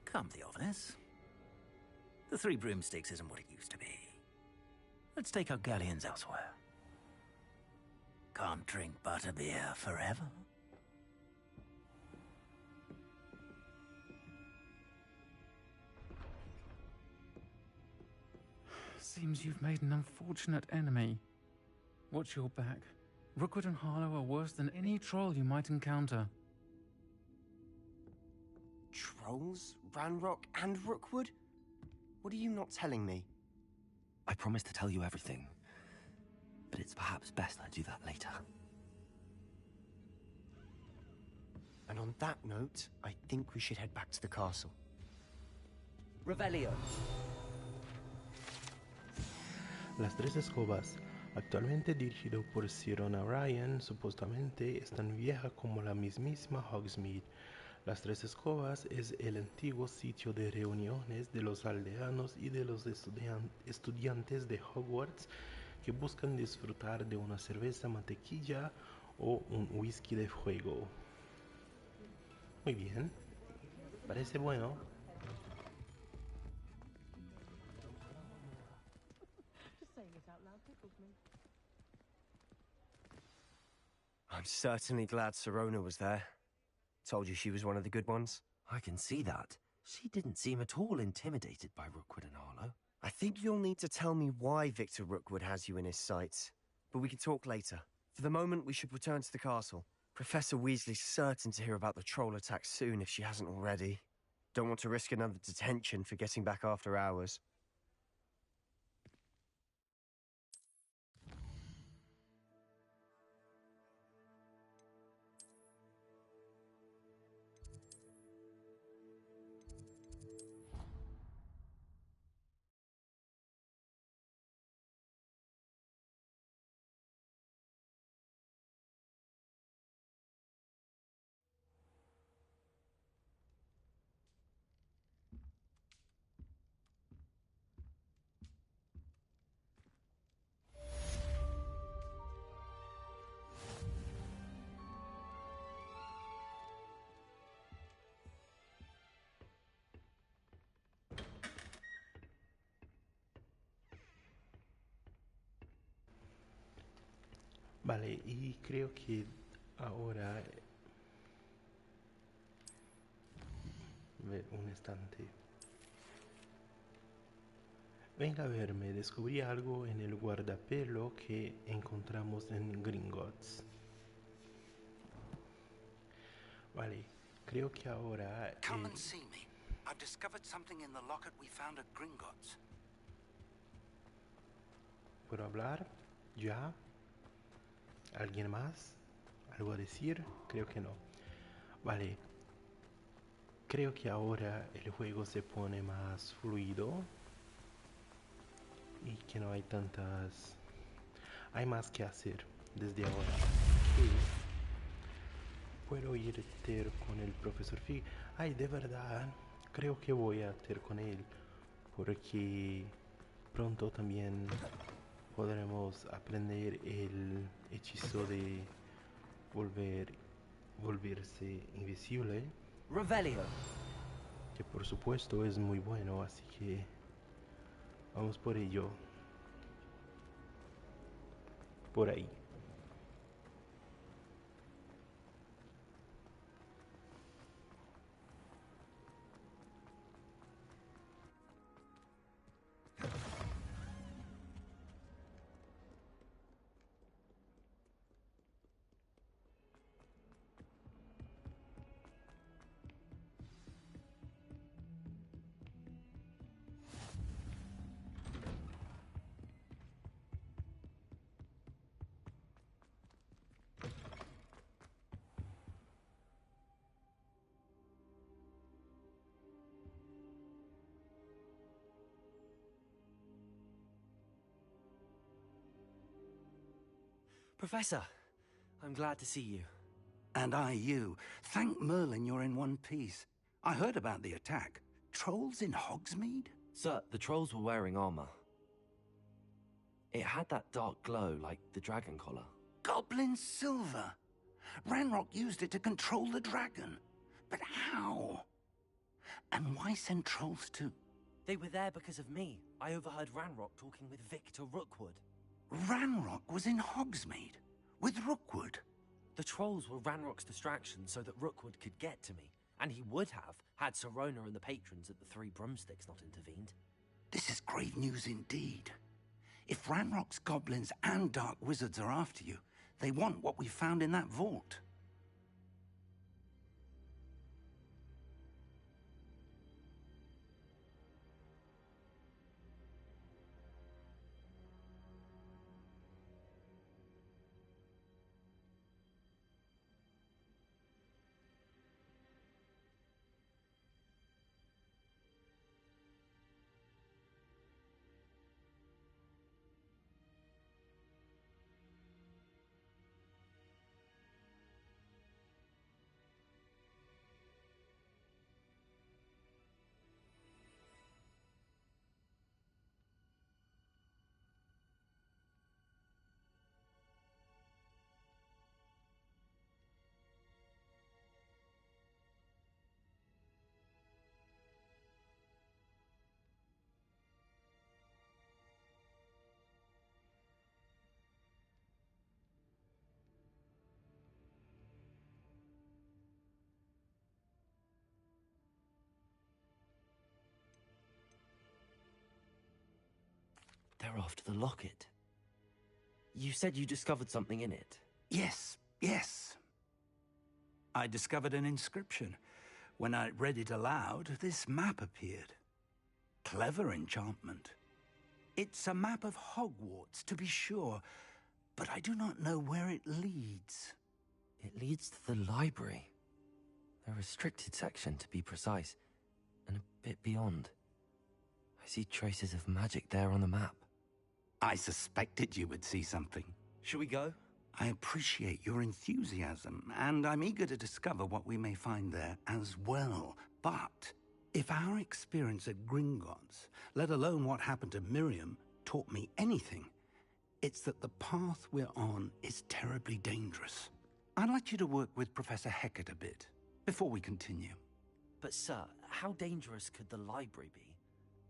E: Come, Theophilus. The Three Broomsticks isn't what it used to be. Let's take our galleons elsewhere. Can't drink butterbeer forever.
O: Seems you've made an unfortunate enemy. Watch your back. Rookwood and Harlow are worse than any troll you might encounter.
C: Trolls? Ranrock and Rookwood? What are you not telling me?
E: I promised to tell you everything, but it's perhaps best I do that later.
C: And on that note, I think we should head back to the castle.
E: Revelio.
A: Las tres escobas, actualmente dirigido por Sirona Ryan, supuestamente es tan vieja como la mismísima Hogsmeade. Las tres escobas es el antiguo sitio de reuniones de los aldeanos y de los estudiantes de Hogwarts que buscan disfrutar de una cerveza mantequilla o un whisky de fuego. Muy bien, parece bueno.
C: I'm certainly glad Sirona was there. Told you she was one of the good ones.
E: I can see that.
B: She didn't seem at all intimidated by Rookwood and Harlow.
C: I think you'll need to tell me why Victor Rookwood has you in his sights. But we can talk later. For the moment, we should return to the castle. Professor Weasley's certain to hear about the troll attack soon if she hasn't already. Don't want to risk another detention for getting back after hours.
A: Vale, y creo que ahora... un instante. Venga a verme, descubrí algo en el guardapelo que encontramos en Gringotts. Vale, creo que ahora...
P: Come and see me. I've discovered something in the locket we found at Gringotts.
A: ¿Puedo hablar? ¿Ya? ¿Alguien más? ¿Algo a decir? Creo que no. Vale. Creo que ahora el juego se pone más fluido. Y que no hay tantas... Hay más que hacer desde ahora. Sí. Puedo ir con el profesor Fig. Ay, de verdad. Creo que voy a ir con él. Porque pronto también podremos aprender el hechizo de volverse invisible.
B: Revelio.
A: Que por supuesto es muy bueno, así que vamos por ello. Por ahí.
B: Professor, I'm glad to see you.
P: And I you. Thank Merlin you're in one piece. I heard about the attack. Trolls in Hogsmeade?
B: Sir, the trolls were wearing armor. It had that dark glow like the dragon collar.
P: Goblin silver! Ranrock used it to control the dragon. But how? And why send trolls too?
B: They were there because of me. I overheard Ranrock talking with Victor Rookwood.
P: Ranrock was in Hogsmeade with Rookwood.
B: The trolls were Ranrock's distraction so that Rookwood could get to me. And he would have, had Sirona and the patrons at the Three Broomsticks not intervened.
P: This is grave news indeed. If Ranrock's goblins and dark wizards are after you, they want what we found in that vault.
B: They're after the locket. You said you discovered something in it.
P: Yes, yes. I discovered an inscription. When I read it aloud, this map appeared. Clever enchantment. It's a map of Hogwarts, to be sure, but I do not know where it leads.
B: It leads to the library. The restricted section, to be precise, and a bit beyond. I see traces of magic there on the map.
P: I suspected you would see something.
B: Shall we go?
P: I appreciate your enthusiasm, and I'm eager to discover what we may find there as well. But if our experience at Gringotts, let alone what happened to Miriam, taught me anything, it's that the path we're on is terribly dangerous. I'd like you to work with Professor Hecat a bit, before we continue.
B: But sir, how dangerous could the library be?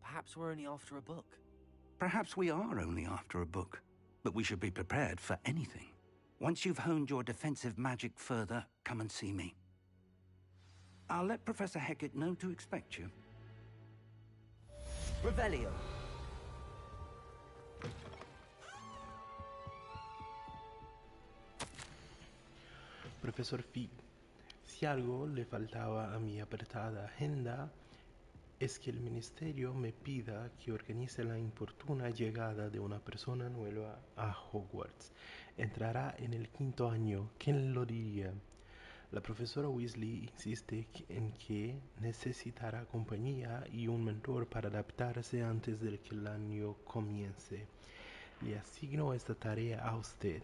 B: Perhaps we're only after a book.
P: Perhaps we are only after a book, but we should be prepared for anything. Once you've honed your defensive magic further, come and see me. I'll let Professor Hecat know to expect you.
B: Revelio.
A: Profesor Fig, si algo le faltaba a mi apretada agenda, es que el ministerio me pida que organice la importuna llegada de una persona nueva a Hogwarts. Entrará en el 5º año. ¿Quién lo diría? La profesora Weasley insiste en que necesitará compañía y un mentor para adaptarse antes de que el año comience. Le asigno esta tarea a usted.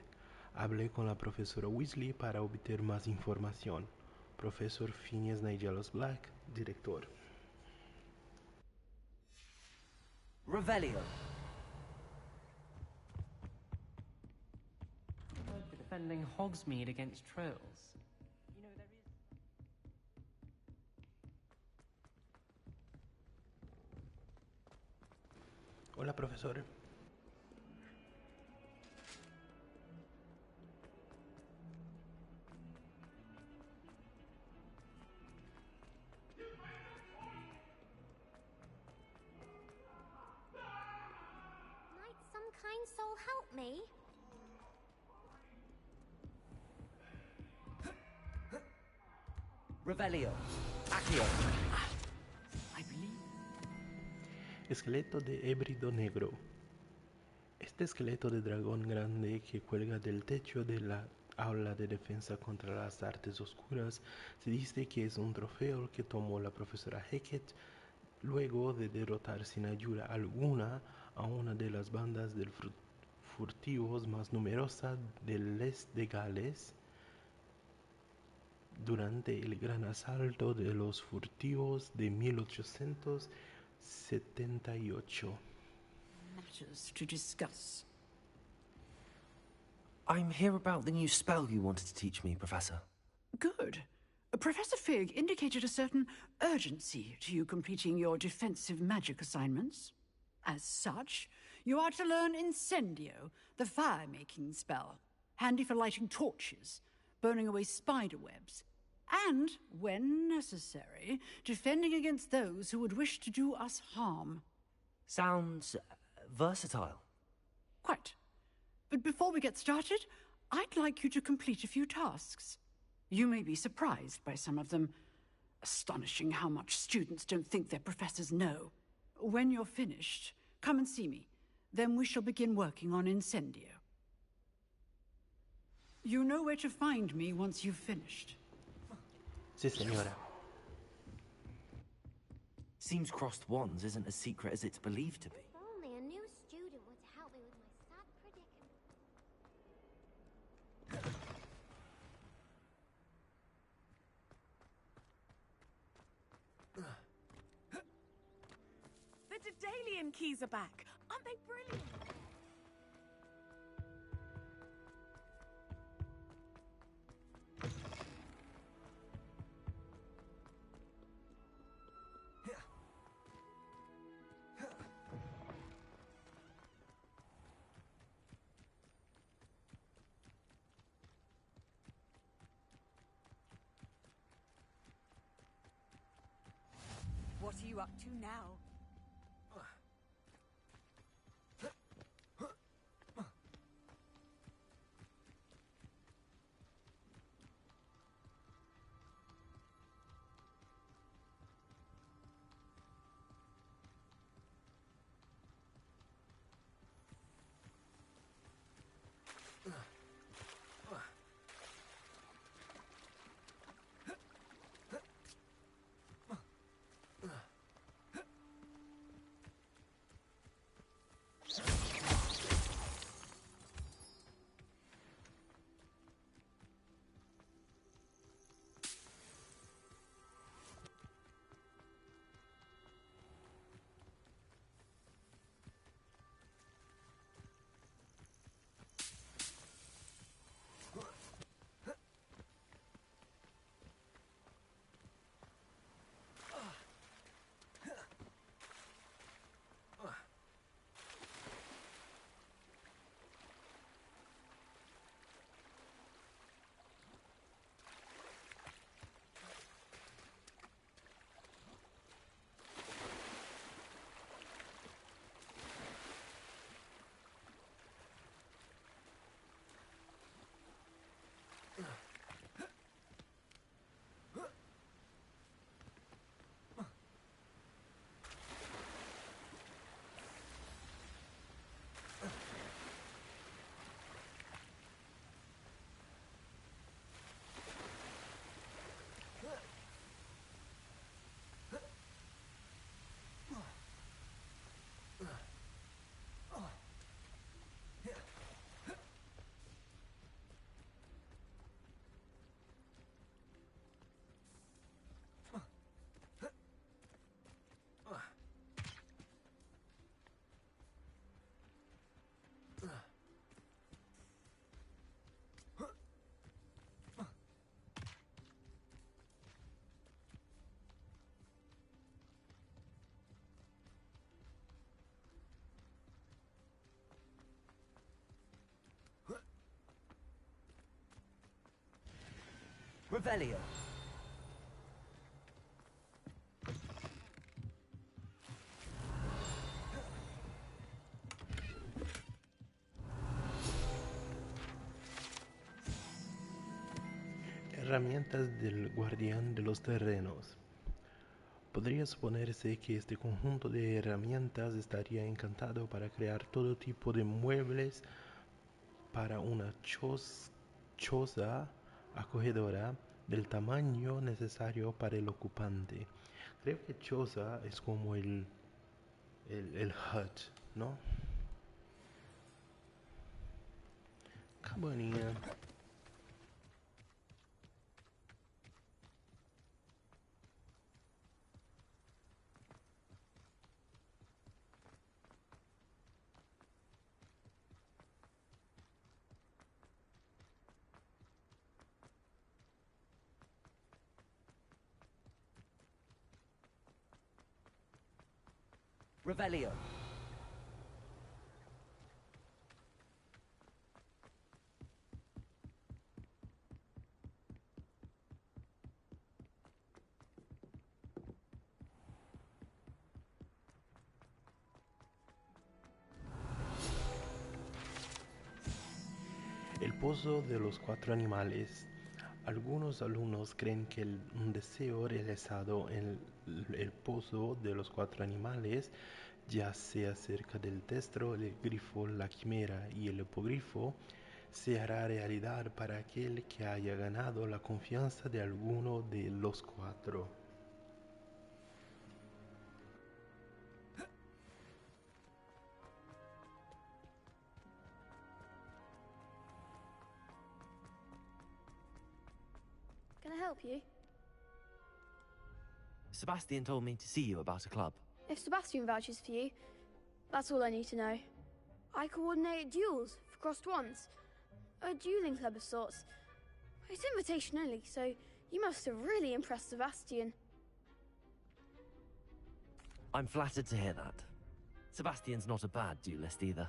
A: Hablé con la profesora Weasley para obtener más información. Profesor Phineas Nigelos Black, director.
B: Revelio.
Q: Defending Hogsmeade against trolls. You know, there is...
A: Hola, profesor.
R: Might some kind soul help me?
B: Revelio. Accio.
M: I believe.
A: Esqueleto de hébrido negro. Este esqueleto de dragón grande que cuelga del techo de la aula de defensa contra las artes oscuras se dice que es un trofeo que tomó la profesora Hecat luego de derrotar sin ayuda alguna a una de las bandas de furtivos más numerosas del este de Gales durante el gran asalto de los furtivos de 1878.
M: Matters to discuss.
B: I'm here about the new spell you wanted to teach me, Professor.
M: Good. Professor Fig indicated a certain urgency to you completing your defensive magic assignments. As such, you are to learn Incendio, the fire-making spell, handy for lighting torches, burning away spider webs, and, when necessary, defending against those who would wish to do us harm.
B: Sounds versatile.
M: Quite. But before we get started, I'd like you to complete a few tasks. You may be surprised by some of them. Astonishing how much students don't think their professors know. When you're finished, come and see me. Then we shall begin working on Incendio. You know where to find me once you've finished.
A: Sí, señora.
B: Seems crossed wands isn't as secret as it's believed to be.
R: If only a new student were to help me with my sad predicament.
S: The Daedalian keys are back. Aren't they brilliant?
F: What are you up to now?
B: Revelio.
A: Herramientas del guardián de los terrenos. Podría suponerse que este conjunto de herramientas estaría encantado para crear todo tipo de muebles para una choza acogedora del tamaño necesario para el ocupante. Creo que choza es como el hut, ¿no? Cabaninha.
B: Revelio.
A: El pozo de los cuatro animales. Algunos alumnos creen que un deseo realizado en el pozo de los cuatro animales, ya sea cerca del testro, el grifo, la quimera y el hipogrifo, se hará realidad para aquel que haya ganado la confianza de alguno de los cuatro.
T: Can I help you?
B: Sebastian told me to see you about a club.
T: If Sebastian vouches for you, that's all I need to know. I coordinate duels for crossed ones. A dueling club of sorts. It's invitation only, so you must have really impressed Sebastian.
B: I'm flattered to hear that. Sebastian's not a bad duelist either.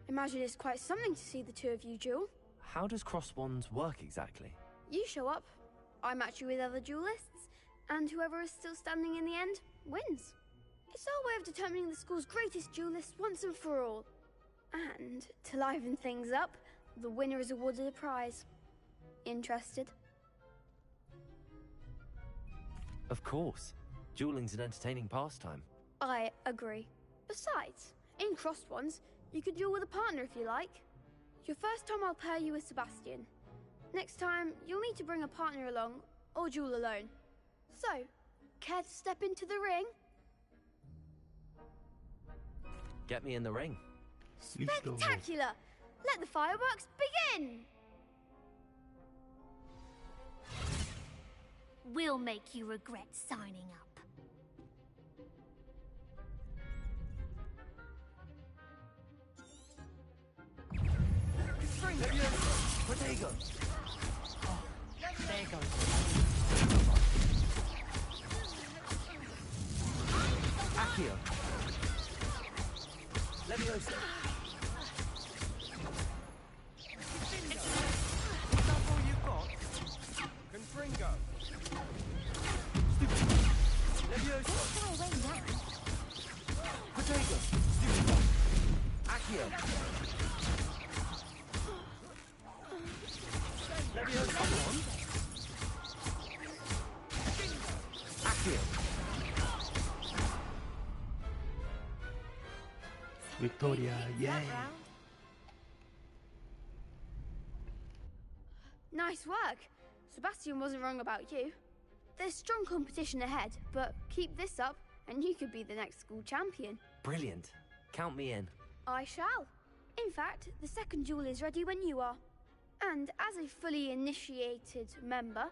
T: Imagine it's quite something to see the two of you duel.
B: How does cross wands work exactly?
T: You show up, I match you with other duelists, and whoever is still standing in the end wins. It's our way of determining the school's greatest duelist once and for all. And to liven things up, the winner is awarded a prize. Interested?
B: Of course. Dueling's an entertaining pastime.
T: I agree. Besides, in crossed ones, you could duel with a partner if you like. Your first time I'll pair you with Sebastian. Next time, you'll need to bring a partner along, or duel alone. So, care to step into the ring?
B: Get me in the ring.
T: Spectacular! Let the fireworks begin!
R: We'll make you regret signing up.
B: Protego!
Q: There goes.
B: Accio! Leviosa!
C: That's all you've got? Confringo!
B: Leviosa! Protego! Accio! Leviosa! Accio!
A: Victoria, yay!
T: Nice work. Sebastian wasn't wrong about you. There's strong competition ahead, but keep this up and you could be the next school champion.
B: Brilliant. Count me in.
T: I shall. In fact, the second duel is ready when you are. And as a fully initiated member,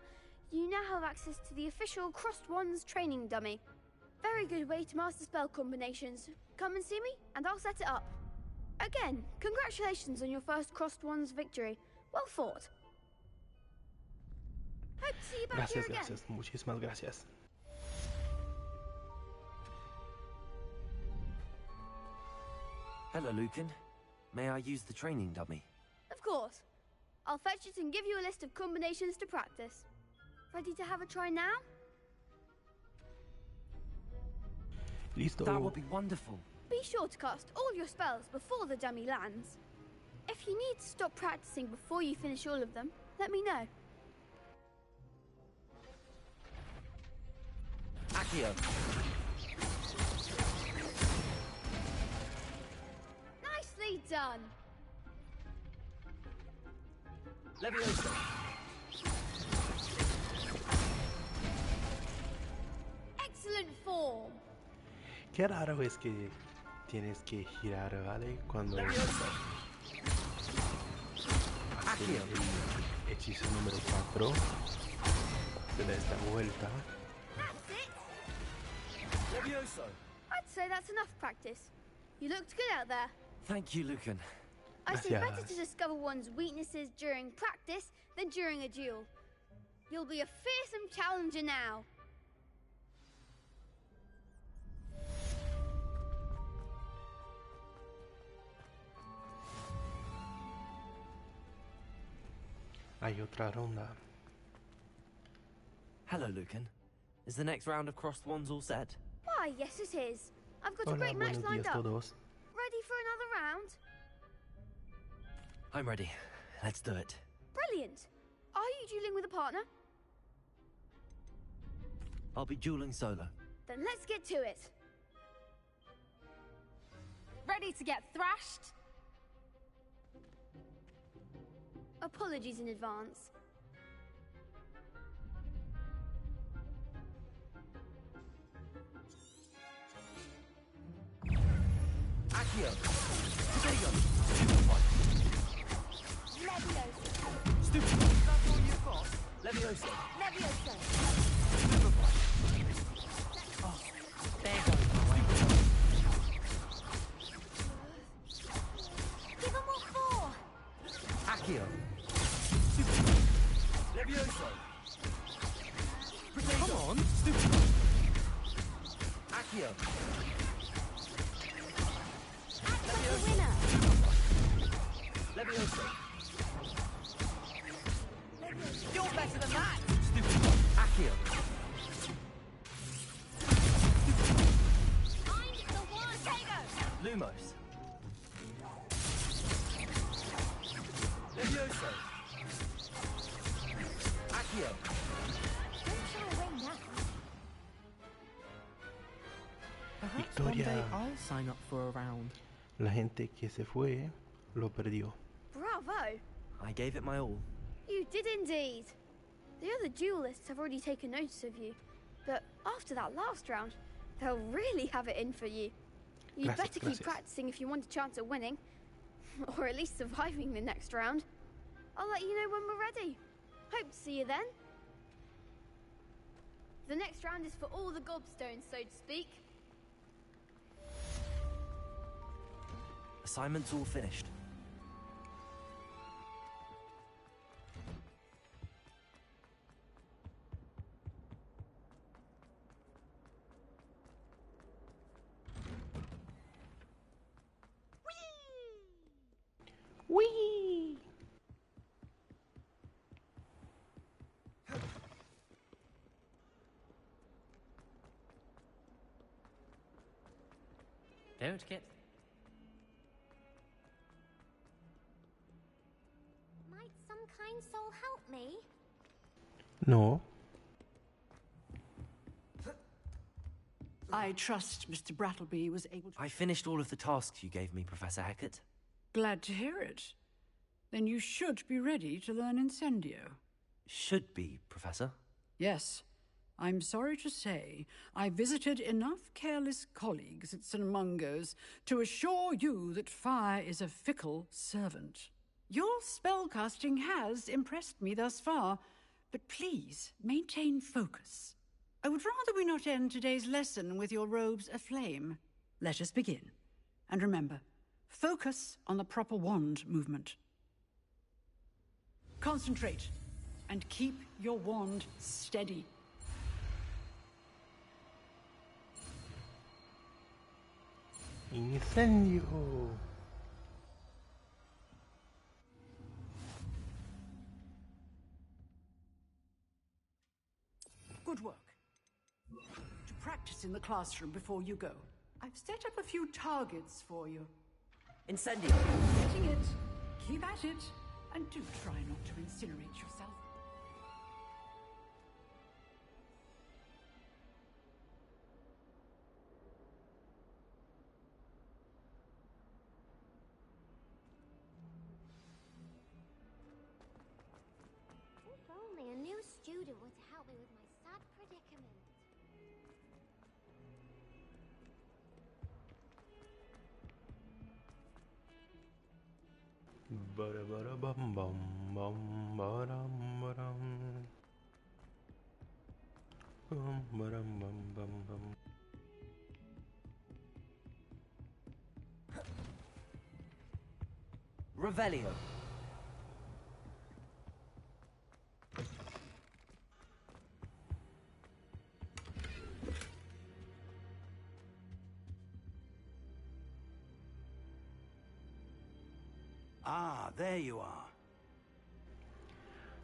T: you now have access to the official Crossed Wands training dummy. Very good way to master spell combinations. Come and see me, and I'll set it up. Again, congratulations on your first Crossed Wands victory. Well fought. Hope to see you back here again.
A: Gracias, muchísimas gracias.
B: Hello, Lucan. May I use the training dummy?
T: Of course. I'll fetch it and give you a list of combinations to practice. Ready to have a try now?
A: Listo.
B: That would be wonderful.
T: Be sure to cast all your spells before the dummy lands. If you need to stop practicing before you finish all of them, let me know.
B: Accio.
T: Nicely done.
B: Leviosa.
T: Excellent form.
A: Qué raro es que tienes que girar, ¿vale? Cuando
B: Leviosa.
A: hace el hechizo número 4 se da esta vuelta.
T: That's it.
B: Levioso.
T: I'd say that's enough practice. You looked good out there.
B: Thank you, Lucan.
T: I say better
A: Gracias.
T: to discover one's weaknesses during practice than during a duel. You'll be a fearsome challenger now.
A: Hay otra ronda.
B: Hello, Lucan. Is the next round of crossed wands all set?
T: Why, yes it is. I've got a
A: Hola,
T: great match
A: buenos
T: lined
A: días
T: up.
A: todos.
T: Ready for another round?
B: I'm ready. Let's do it.
T: Brilliant. Are you dueling with a partner?
B: I'll be dueling solo.
T: Then let's get to it.
F: Ready to get thrashed?
T: Apologies in advance.
B: Accio.
T: Leviosa.
B: Stupid. That's all you've got? Leviosa.
T: Leviosa.
B: Oh, there you go.
T: Give them all four.
B: Accio. Levioso. Come on. Stupid. Accio.
T: The winner.
B: Levioso. You're better than that. Stupid one. Accio.
T: I'm the one. Tego.
B: Lumos. Levioso. Accio.
F: Don't shy away now.
Q: Perhaps one
A: Victoria.
Q: day I'll sign up for a round.
A: La gente que se fue lo perdió.
T: Bravo.
B: I gave it my all.
T: You did indeed. The other duelists have already taken notice of you, but after that last round, they'll really have it in for you. You'd
A: Gracias,
T: better
A: gracias.
T: keep practicing if you want a chance at winning, or at least surviving the next round. I'll let you know when we're ready. Hope to see you then. The next round is for all the gobstones, so to speak.
B: Assignment's all finished.
A: Whee!
Q: Don't get...
R: Might some kind soul help me?
A: No.
U: I trust Mr. Brattleby was able to...
B: I finished all of the tasks you gave me, Professor Hecat.
U: Glad to hear it. Then you should be ready to learn Incendio.
B: Should be, Professor.
U: Yes. I'm sorry to say, I visited enough careless colleagues at St. Mungo's to assure you that fire is a fickle servant. Your spellcasting has impressed me thus far, but please maintain focus. I would rather we not end today's lesson with your robes aflame. Let us begin. And remember, focus on the proper wand movement. Concentrate, and keep your wand steady.
A: Incendio.
U: Good work. To practice in the classroom before you go, I've set up a few targets for you.
B: Incendio!
U: Getting it. Keep at it. And do try not to incinerate yourself.
R: If only a new student were to help me with my sad predicament.
A: Bum bum bum ba-dum ba-dum. Bum ba-dum bum bum bum.
B: Revelio.
P: Ah, there you are.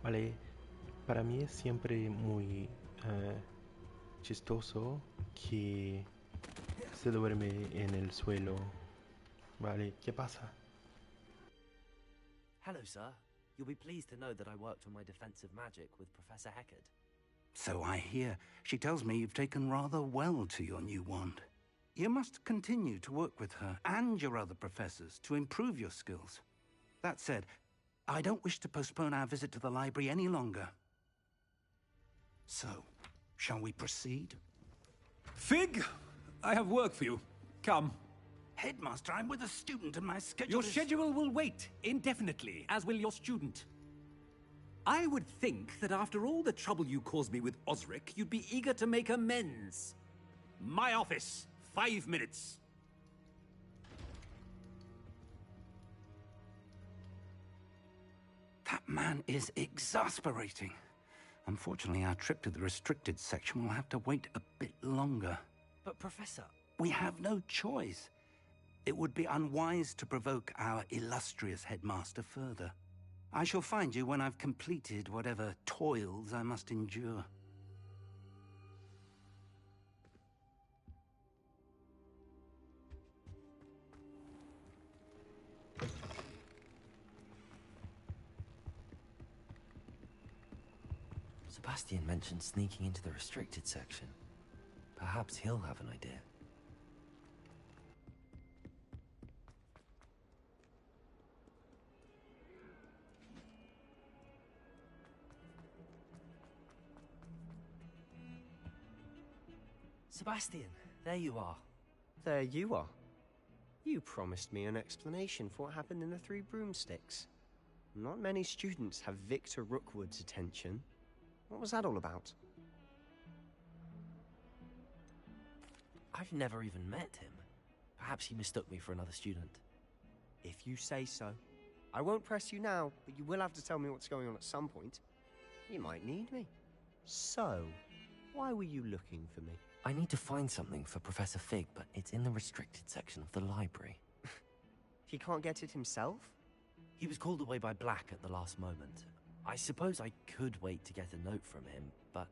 A: Vale, para mí es siempre muy chistoso que se duerme en el suelo. Vale, ¿qué pasa?
B: Hello, sir. You'll be pleased to know that I worked on my defensive magic with Professor Heckard.
P: So I hear. She tells me you've taken rather well to your new wand. You must continue to work with her and your other professors to improve your skills. That said, I don't wish to postpone our visit to the library any longer. So, shall we proceed?
H: Fig, I have work for you. Come.
P: Headmaster, I'm with a student and my schedule
H: Your
P: is...
H: schedule will wait indefinitely, as will your student. I would think that after all the trouble you caused me with Osric, you'd be eager to make amends. My office, 5 minutes.
P: That man is exasperating. Unfortunately, our trip to the restricted section will have to wait a bit longer.
B: But, Professor...
P: We have no choice. It would be unwise to provoke our illustrious headmaster further. I shall find you when I've completed whatever toils I must endure.
B: Sebastian mentioned sneaking into the restricted section. Perhaps he'll have an idea. Sebastian, there you are.
C: There you are. You promised me an explanation for what happened in the Three Broomsticks. Not many students have Victor Rookwood's attention. What was that all about?
B: I've never even met him. Perhaps he mistook me for another student.
C: If you say so. I won't press you now, but you will have to tell me what's going on at some point. You might need me. So, why were you looking for me?
B: I need to find something for Professor Fig, but it's in the restricted section of the library.
C: He can't get it himself?
B: He was called away by Black at the last moment. I suppose I could wait to get a note from him, but...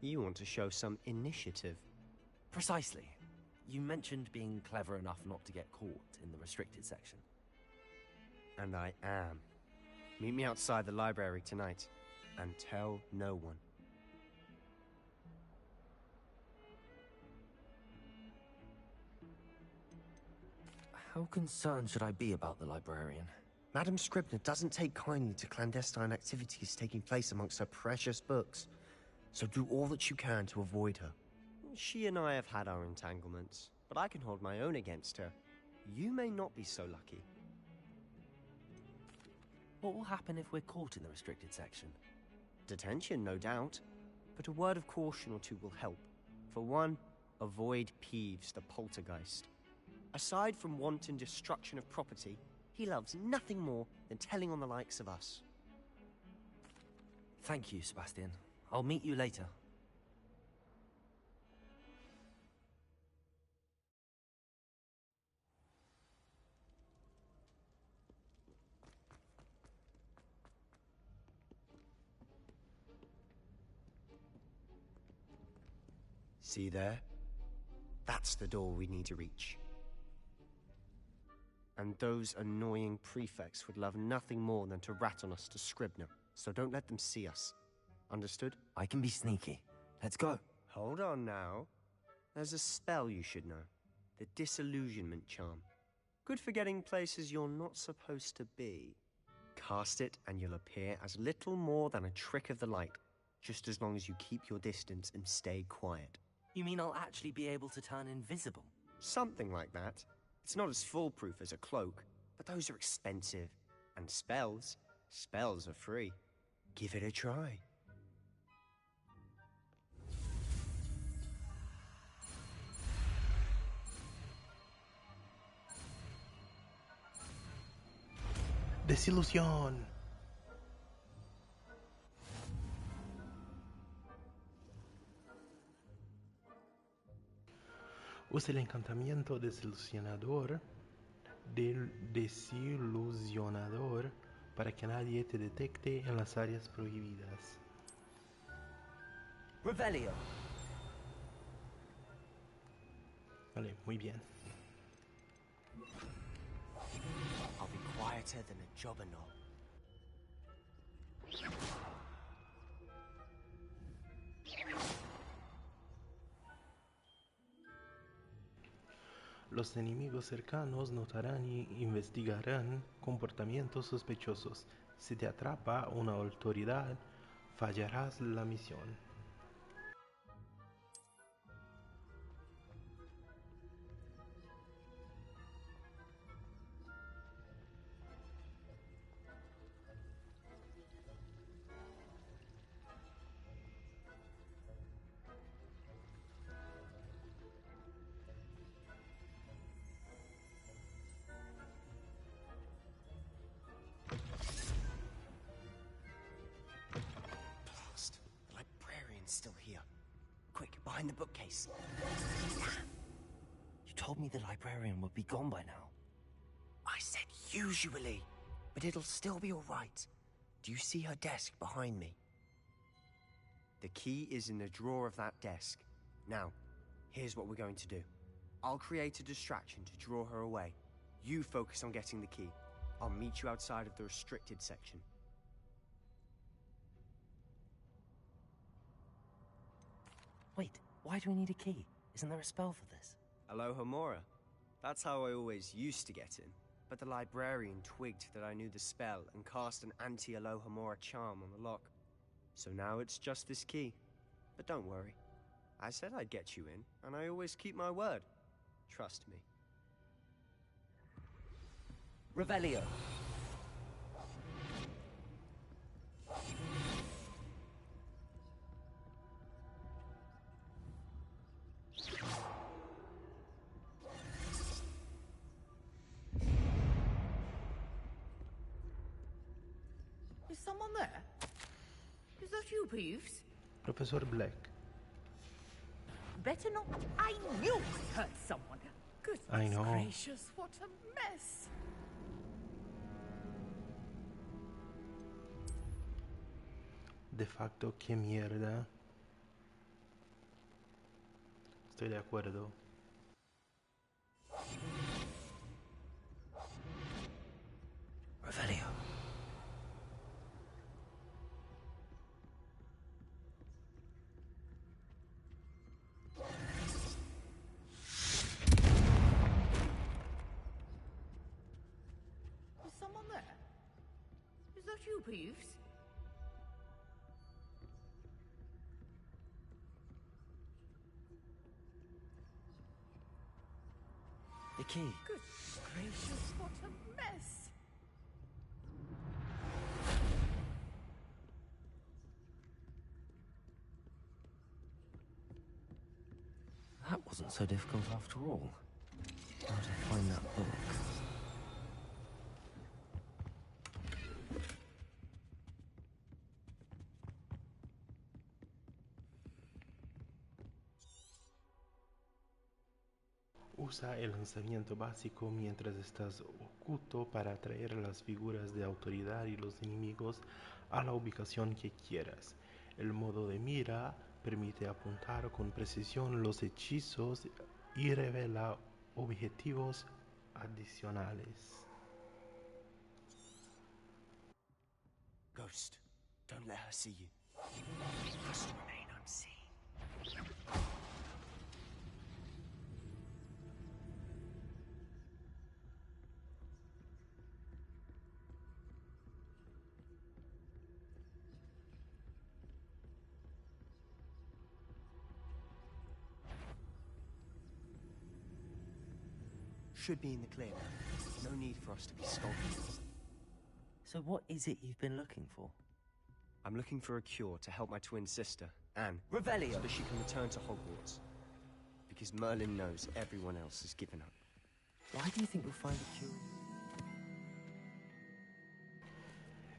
C: You want to show some initiative.
B: Precisely. You mentioned being clever enough not to get caught in the restricted section.
C: And I am. Meet me outside the library tonight, and tell no one.
B: How concerned should I be about the librarian?
C: Madam Scribner doesn't take kindly to clandestine activities taking place amongst her precious books, so do all that you can to avoid her. She and I have had our entanglements, but I can hold my own against her. You may not be so lucky.
B: What will happen if we're caught in the restricted section?
C: Detention, no doubt, but a word of caution or two will help. For one, avoid Peeves, the poltergeist. Aside from wanton destruction of property, he loves nothing more than telling on the likes of us.
B: Thank you, Sebastian. I'll meet you later.
C: See there? That's the door we need to reach. And those annoying prefects would love nothing more than to rat on us to Scribner, so don't let them see us. Understood?
B: I can be sneaky. Let's go.
C: Hold on now. There's a spell you should know. The Disillusionment Charm. Good for getting places you're not supposed to be. Cast it and you'll appear as little more than a trick of the light, just as long as you keep your distance and stay quiet.
B: You mean I'll actually be able to turn invisible?
C: Something like that. It's not as foolproof as a cloak, but those are expensive. And spells are free. Give it a try.
A: Desilusión. Usa el encantamiento desilusionador del desilusionador para que nadie te detecte en las áreas prohibidas.
B: Revelio.
A: Vale, muy bien.
C: I'll be quieter than a jobberknoll.
A: Los enemigos cercanos notarán y investigarán comportamientos sospechosos. Si te atrapa una autoridad, fallarás la misión.
C: Still here. Quick, behind the bookcase.
B: You told me the librarian would be gone by now.
C: I said usually, but it'll still be all right. Do you see her desk behind me? The key is in the drawer of that desk. Now, here's what we're going to do. I'll create a distraction to draw her away. You focus on getting the key. I'll meet you outside of the restricted section.
B: Wait, why do we need a key? Isn't there a spell for this?
C: Alohomora. That's how I always used to get in. But the librarian twigged that I knew the spell and cast an anti-Alohomora charm on the lock. So now it's just this key. But don't worry. I said I'd get you in, and I always keep my word. Trust me.
B: Revelio.
S: Is someone there? Is that you, Peeves?
A: Professor Black.
S: Better not. I knew I heard someone. Goodness
A: I know.
S: gracious, what a mess.
A: De facto, qué mierda. Estoy de acuerdo.
B: Revelio.
S: Is someone there? Is that you, Peeves?
B: The key.
S: Goodness gracious, what a mess.
B: That wasn't so difficult after all. How to find that book?
A: Usa el lanzamiento básico mientras estás oculto para atraer las figuras de autoridad y los enemigos a la ubicación que quieras. El modo de mira permite apuntar con precisión los hechizos y revela objetivos adicionales.
C: Ghost, don't let her see you. Just remain unseen. Should be in the clear. No need for us to be skulking.
B: So what is it you've been looking for?
C: I'm looking for a cure to help my twin sister, Anne.
B: Revelio!
C: So that she can return to Hogwarts. Because Merlin knows everyone else has given up.
B: Why do you think you'll find a cure?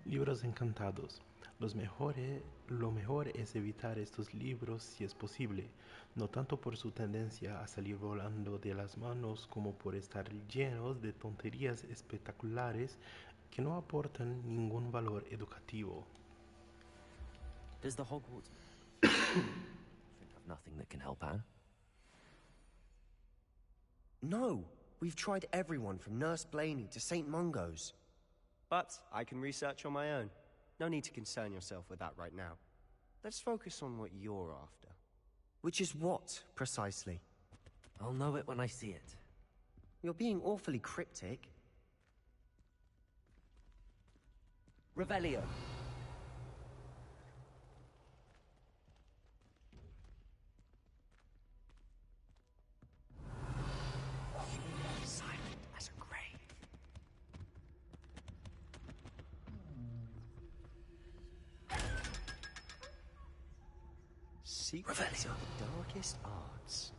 A: Libros encantados. Lo mejor es evitar estos libros si es posible, no tanto por su tendencia a salir volando de las manos como por estar llenos de tonterías espectaculares que no aportan ningún valor educativo.
B: Does the Hogwarts have nothing that can help Anne?
C: No! We've tried everyone from Nurse Blaney to St. Mungo's. But I can research on my own. No need to concern yourself with that right now. Let's focus on what you're after. Which is what, precisely?
B: I'll know it when I see it.
C: You're being awfully cryptic.
B: Revelio.
C: Silent as a grave. Secrets of the darkest arts.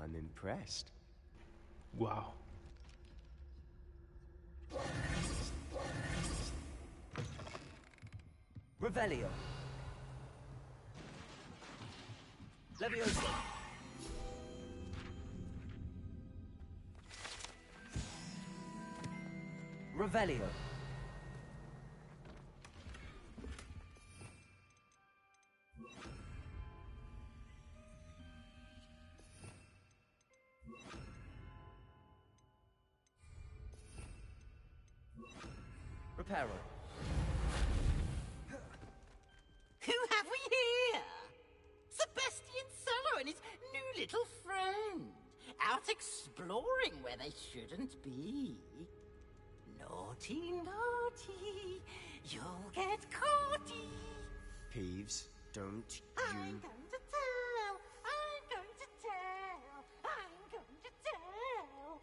C: I'm impressed.
A: Wow.
B: Revelio. Leviosa. Revelio. Reparo.
I: Who have we here? Sebastian Sallow and his new little friend. Out exploring where they shouldn't be. Naughty, naughty. You'll get caughty.
C: Peeves, don't
I: I'm going to tell. I'm going to tell. I'm going to tell.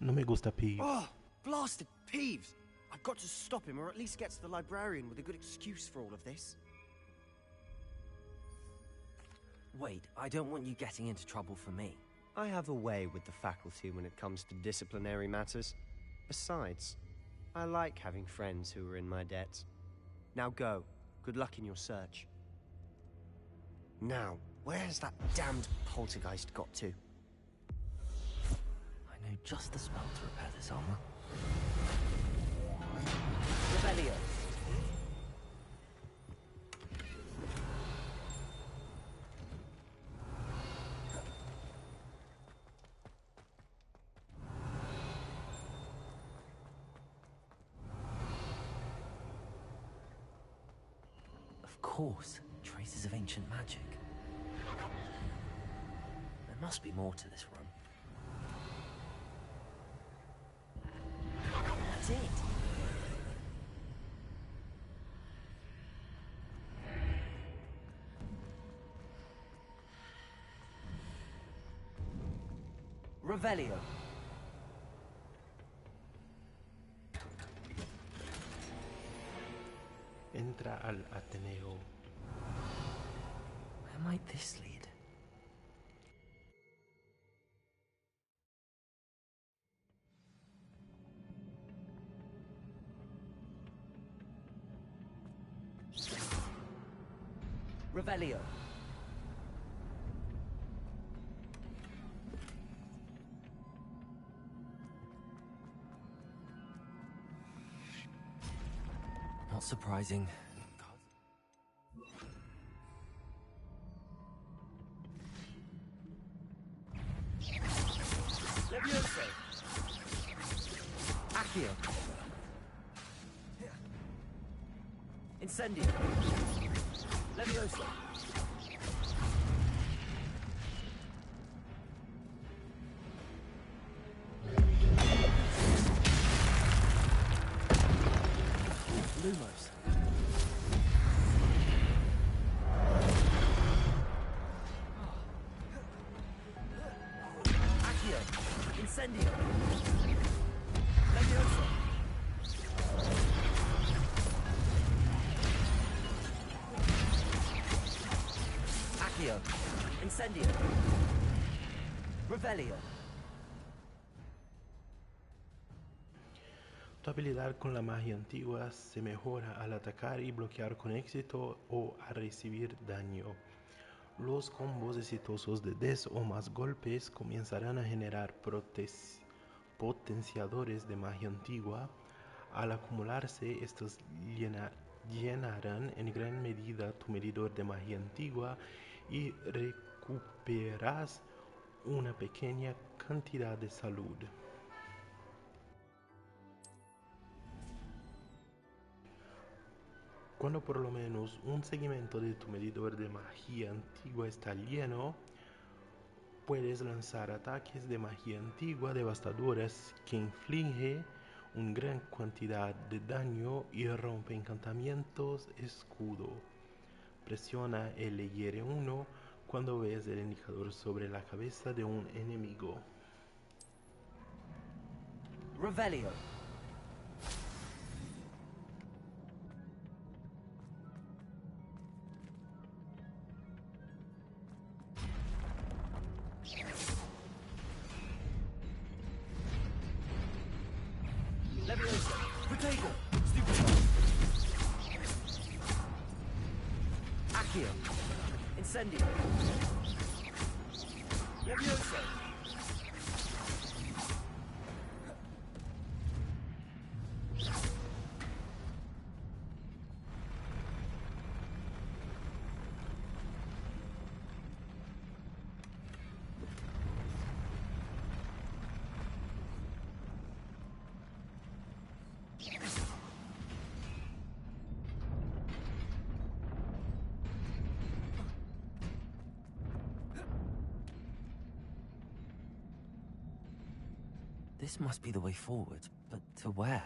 A: No me gusta Peeves.
C: Oh, blasted Peeves! I've got to stop him, or at least get to the librarian with a good excuse for all of this.
B: Wait, I don't want you getting into trouble for me.
C: I have a way with the faculty when it comes to disciplinary matters. Besides, I like having friends who are in my debt. Now go. Good luck in your search. Now, where's that damned poltergeist got to?
B: I know just the spell to repair this armor. Revelio. Of course, traces of ancient magic. There must be more to this room. That's it. Revelio.
A: Entra al Ateneo.
B: Where might this lead? Revelio. Not surprising. Accio. Incendio. Levioso. Lumos. Accio. Incendio. Levioso. Accio. Incendio. Revelio.
A: Tu habilidad con la magia antigua se mejora al atacar y bloquear con éxito o al recibir daño. Los combos exitosos de 10 o más golpes comenzarán a generar potenciadores de magia antigua. Al acumularse, estos llenarán en gran medida tu medidor de magia antigua y recuperas una pequeña cantidad de salud. Cuando por lo menos un segmento de tu medidor de magia antigua está lleno, puedes lanzar ataques de magia antigua devastadores que inflige una gran cantidad de daño y rompe encantamientos escudo. Presiona el R1 cuando veas el indicador sobre la cabeza de un enemigo.
B: Revelio. Levioso. Potato. Stupefy. Accio. Incendio. Levioso. This must be the way forward, but to where?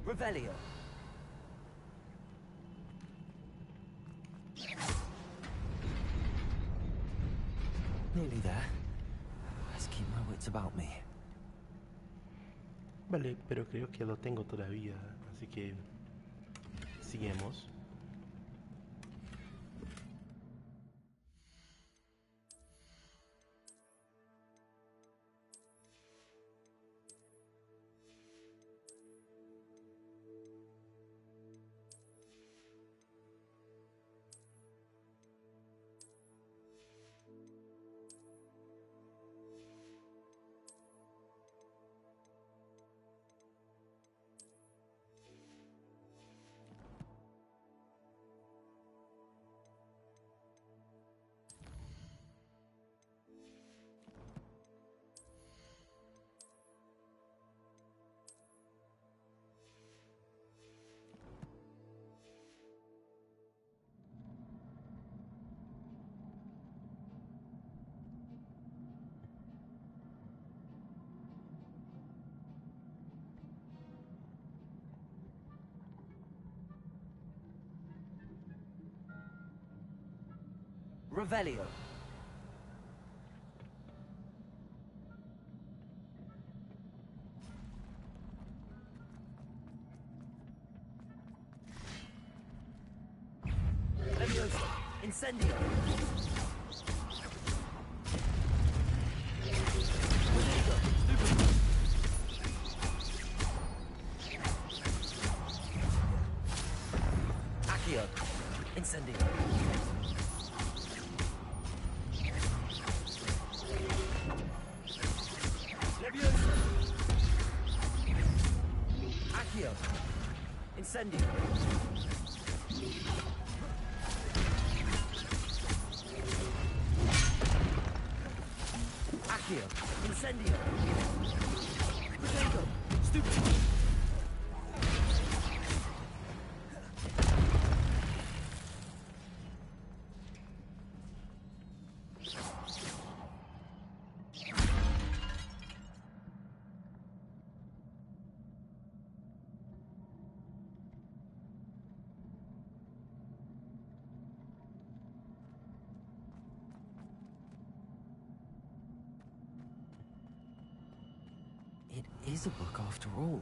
B: Revelio. Nearly there. Let's keep my wits about me.
A: Vale, pero creo que lo tengo todavía, así que sigamos.
B: Revelio. Levioso. Incendio. Potato.
E: Incendio. Accio. Incendio. Potato. Stupid.
B: It is a book after all.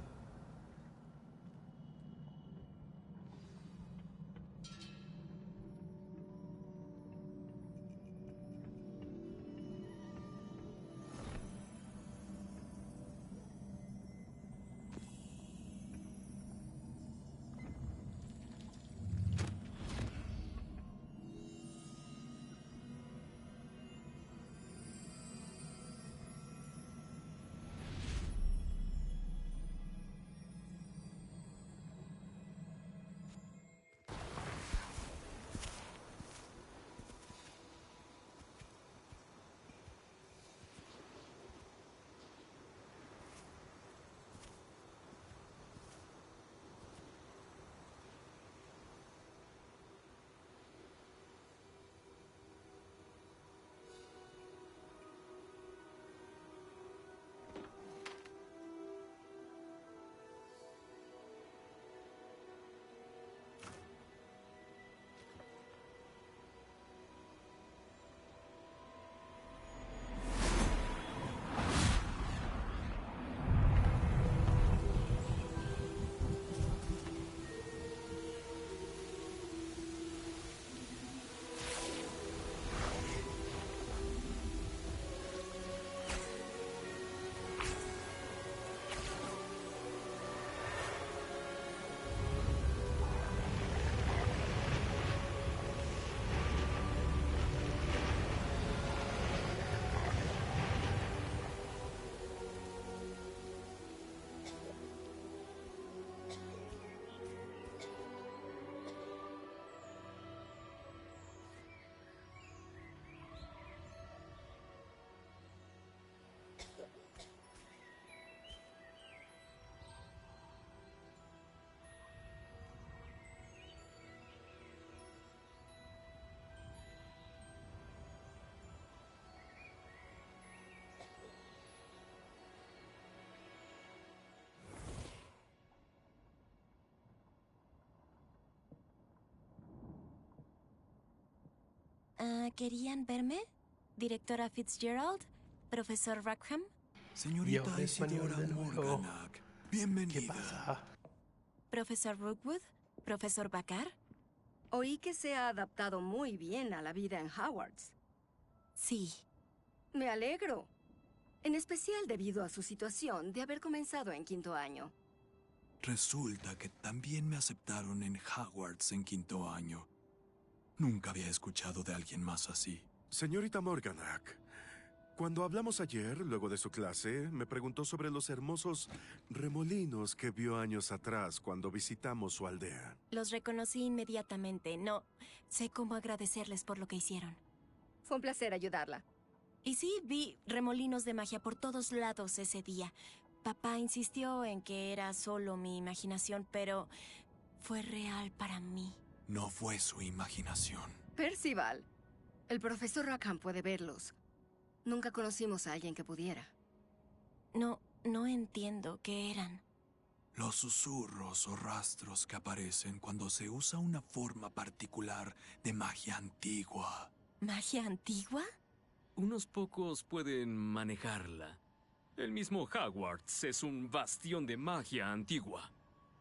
F: ¿Querían verme? Directora Fitzgerald, profesor Rackham.
A: Señorita Isidora Morganac,
F: bienvenida.
A: ¿Qué pasa?
F: Profesor Rookwood, profesor Bakar.
G: Oí que se ha adaptado muy bien a la vida en Hogwarts.
F: Sí.
G: Me alegro. En especial debido a su situación de haber comenzado en 5º año.
V: Resulta que también me aceptaron en Hogwarts en 5º año. Nunca había escuchado de alguien más así.
W: Señorita Morganac, cuando hablamos ayer, luego de su clase, me preguntó sobre los hermosos remolinos que vio años atrás cuando visitamos su aldea.
F: Los reconocí inmediatamente. No sé cómo agradecerles por lo que hicieron.
G: Fue un placer ayudarla.
F: Y sí, vi remolinos de magia por todos lados ese día. Papá insistió en que era solo mi imaginación, pero fue real para mí.
V: No fue su imaginación.
G: Percival, el profesor Rackham puede verlos. Nunca conocimos a alguien que pudiera.
F: No entiendo qué eran.
V: Los susurros o rastros que aparecen cuando se usa una forma particular de magia antigua.
F: ¿Magia antigua?
X: Unos pocos pueden manejarla. El mismo Hogwarts es un bastión de magia antigua.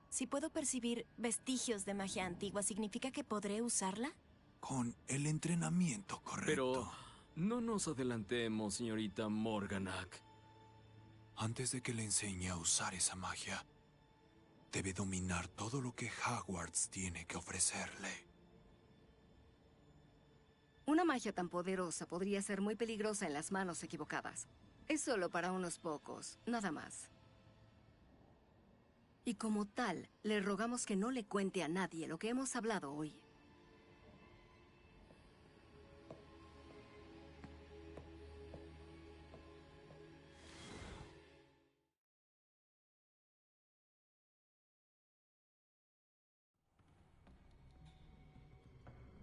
F: Si puedo percibir vestigios de magia antigua, ¿significa que podré usarla?
V: Con el entrenamiento correcto.
X: Pero no nos adelantemos, señorita Morganac.
V: Antes de que le enseñe a usar esa magia, debe dominar todo lo que Hogwarts tiene que ofrecerle.
G: Una magia tan poderosa podría ser muy peligrosa en las manos equivocadas. Es solo para unos pocos, nada más. Y como tal, le rogamos que no le cuente a nadie lo que hemos hablado hoy.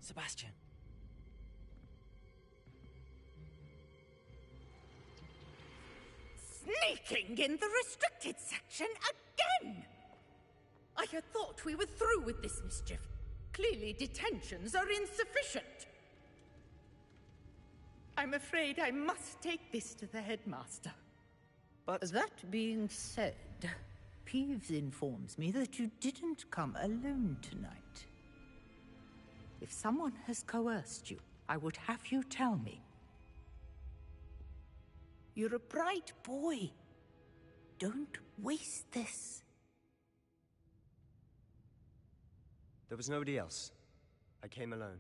B: Sebastian.
S: Sneaking in the restricted section again! I had thought we were through with this mischief. Clearly detentions are insufficient. I'm afraid I must take this to the headmaster.
C: But
D: that being said, Peeves informs me that you didn't come alone tonight. If someone has coerced you, I would have you tell me. You're a bright boy. Don't waste this.
C: there was nobody else. I came alone.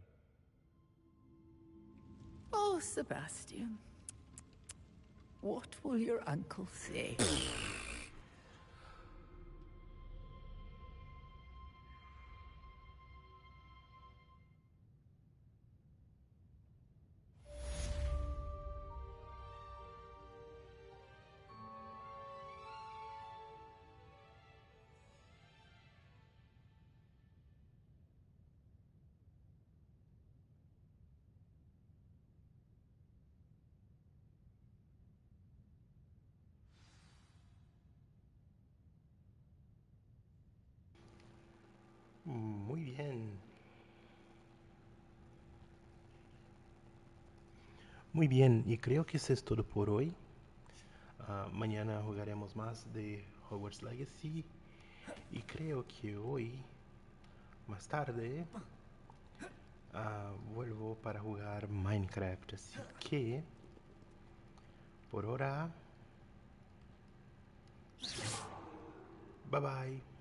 D: Oh, Sebastian. What will your uncle say?
A: Muy bien. Muy bien, y creo que eso es todo por hoy. Mañana jugaremos más de Hogwarts Legacy. Y creo que hoy, más tarde, vuelvo para jugar Minecraft. Así que, por ahora, bye bye.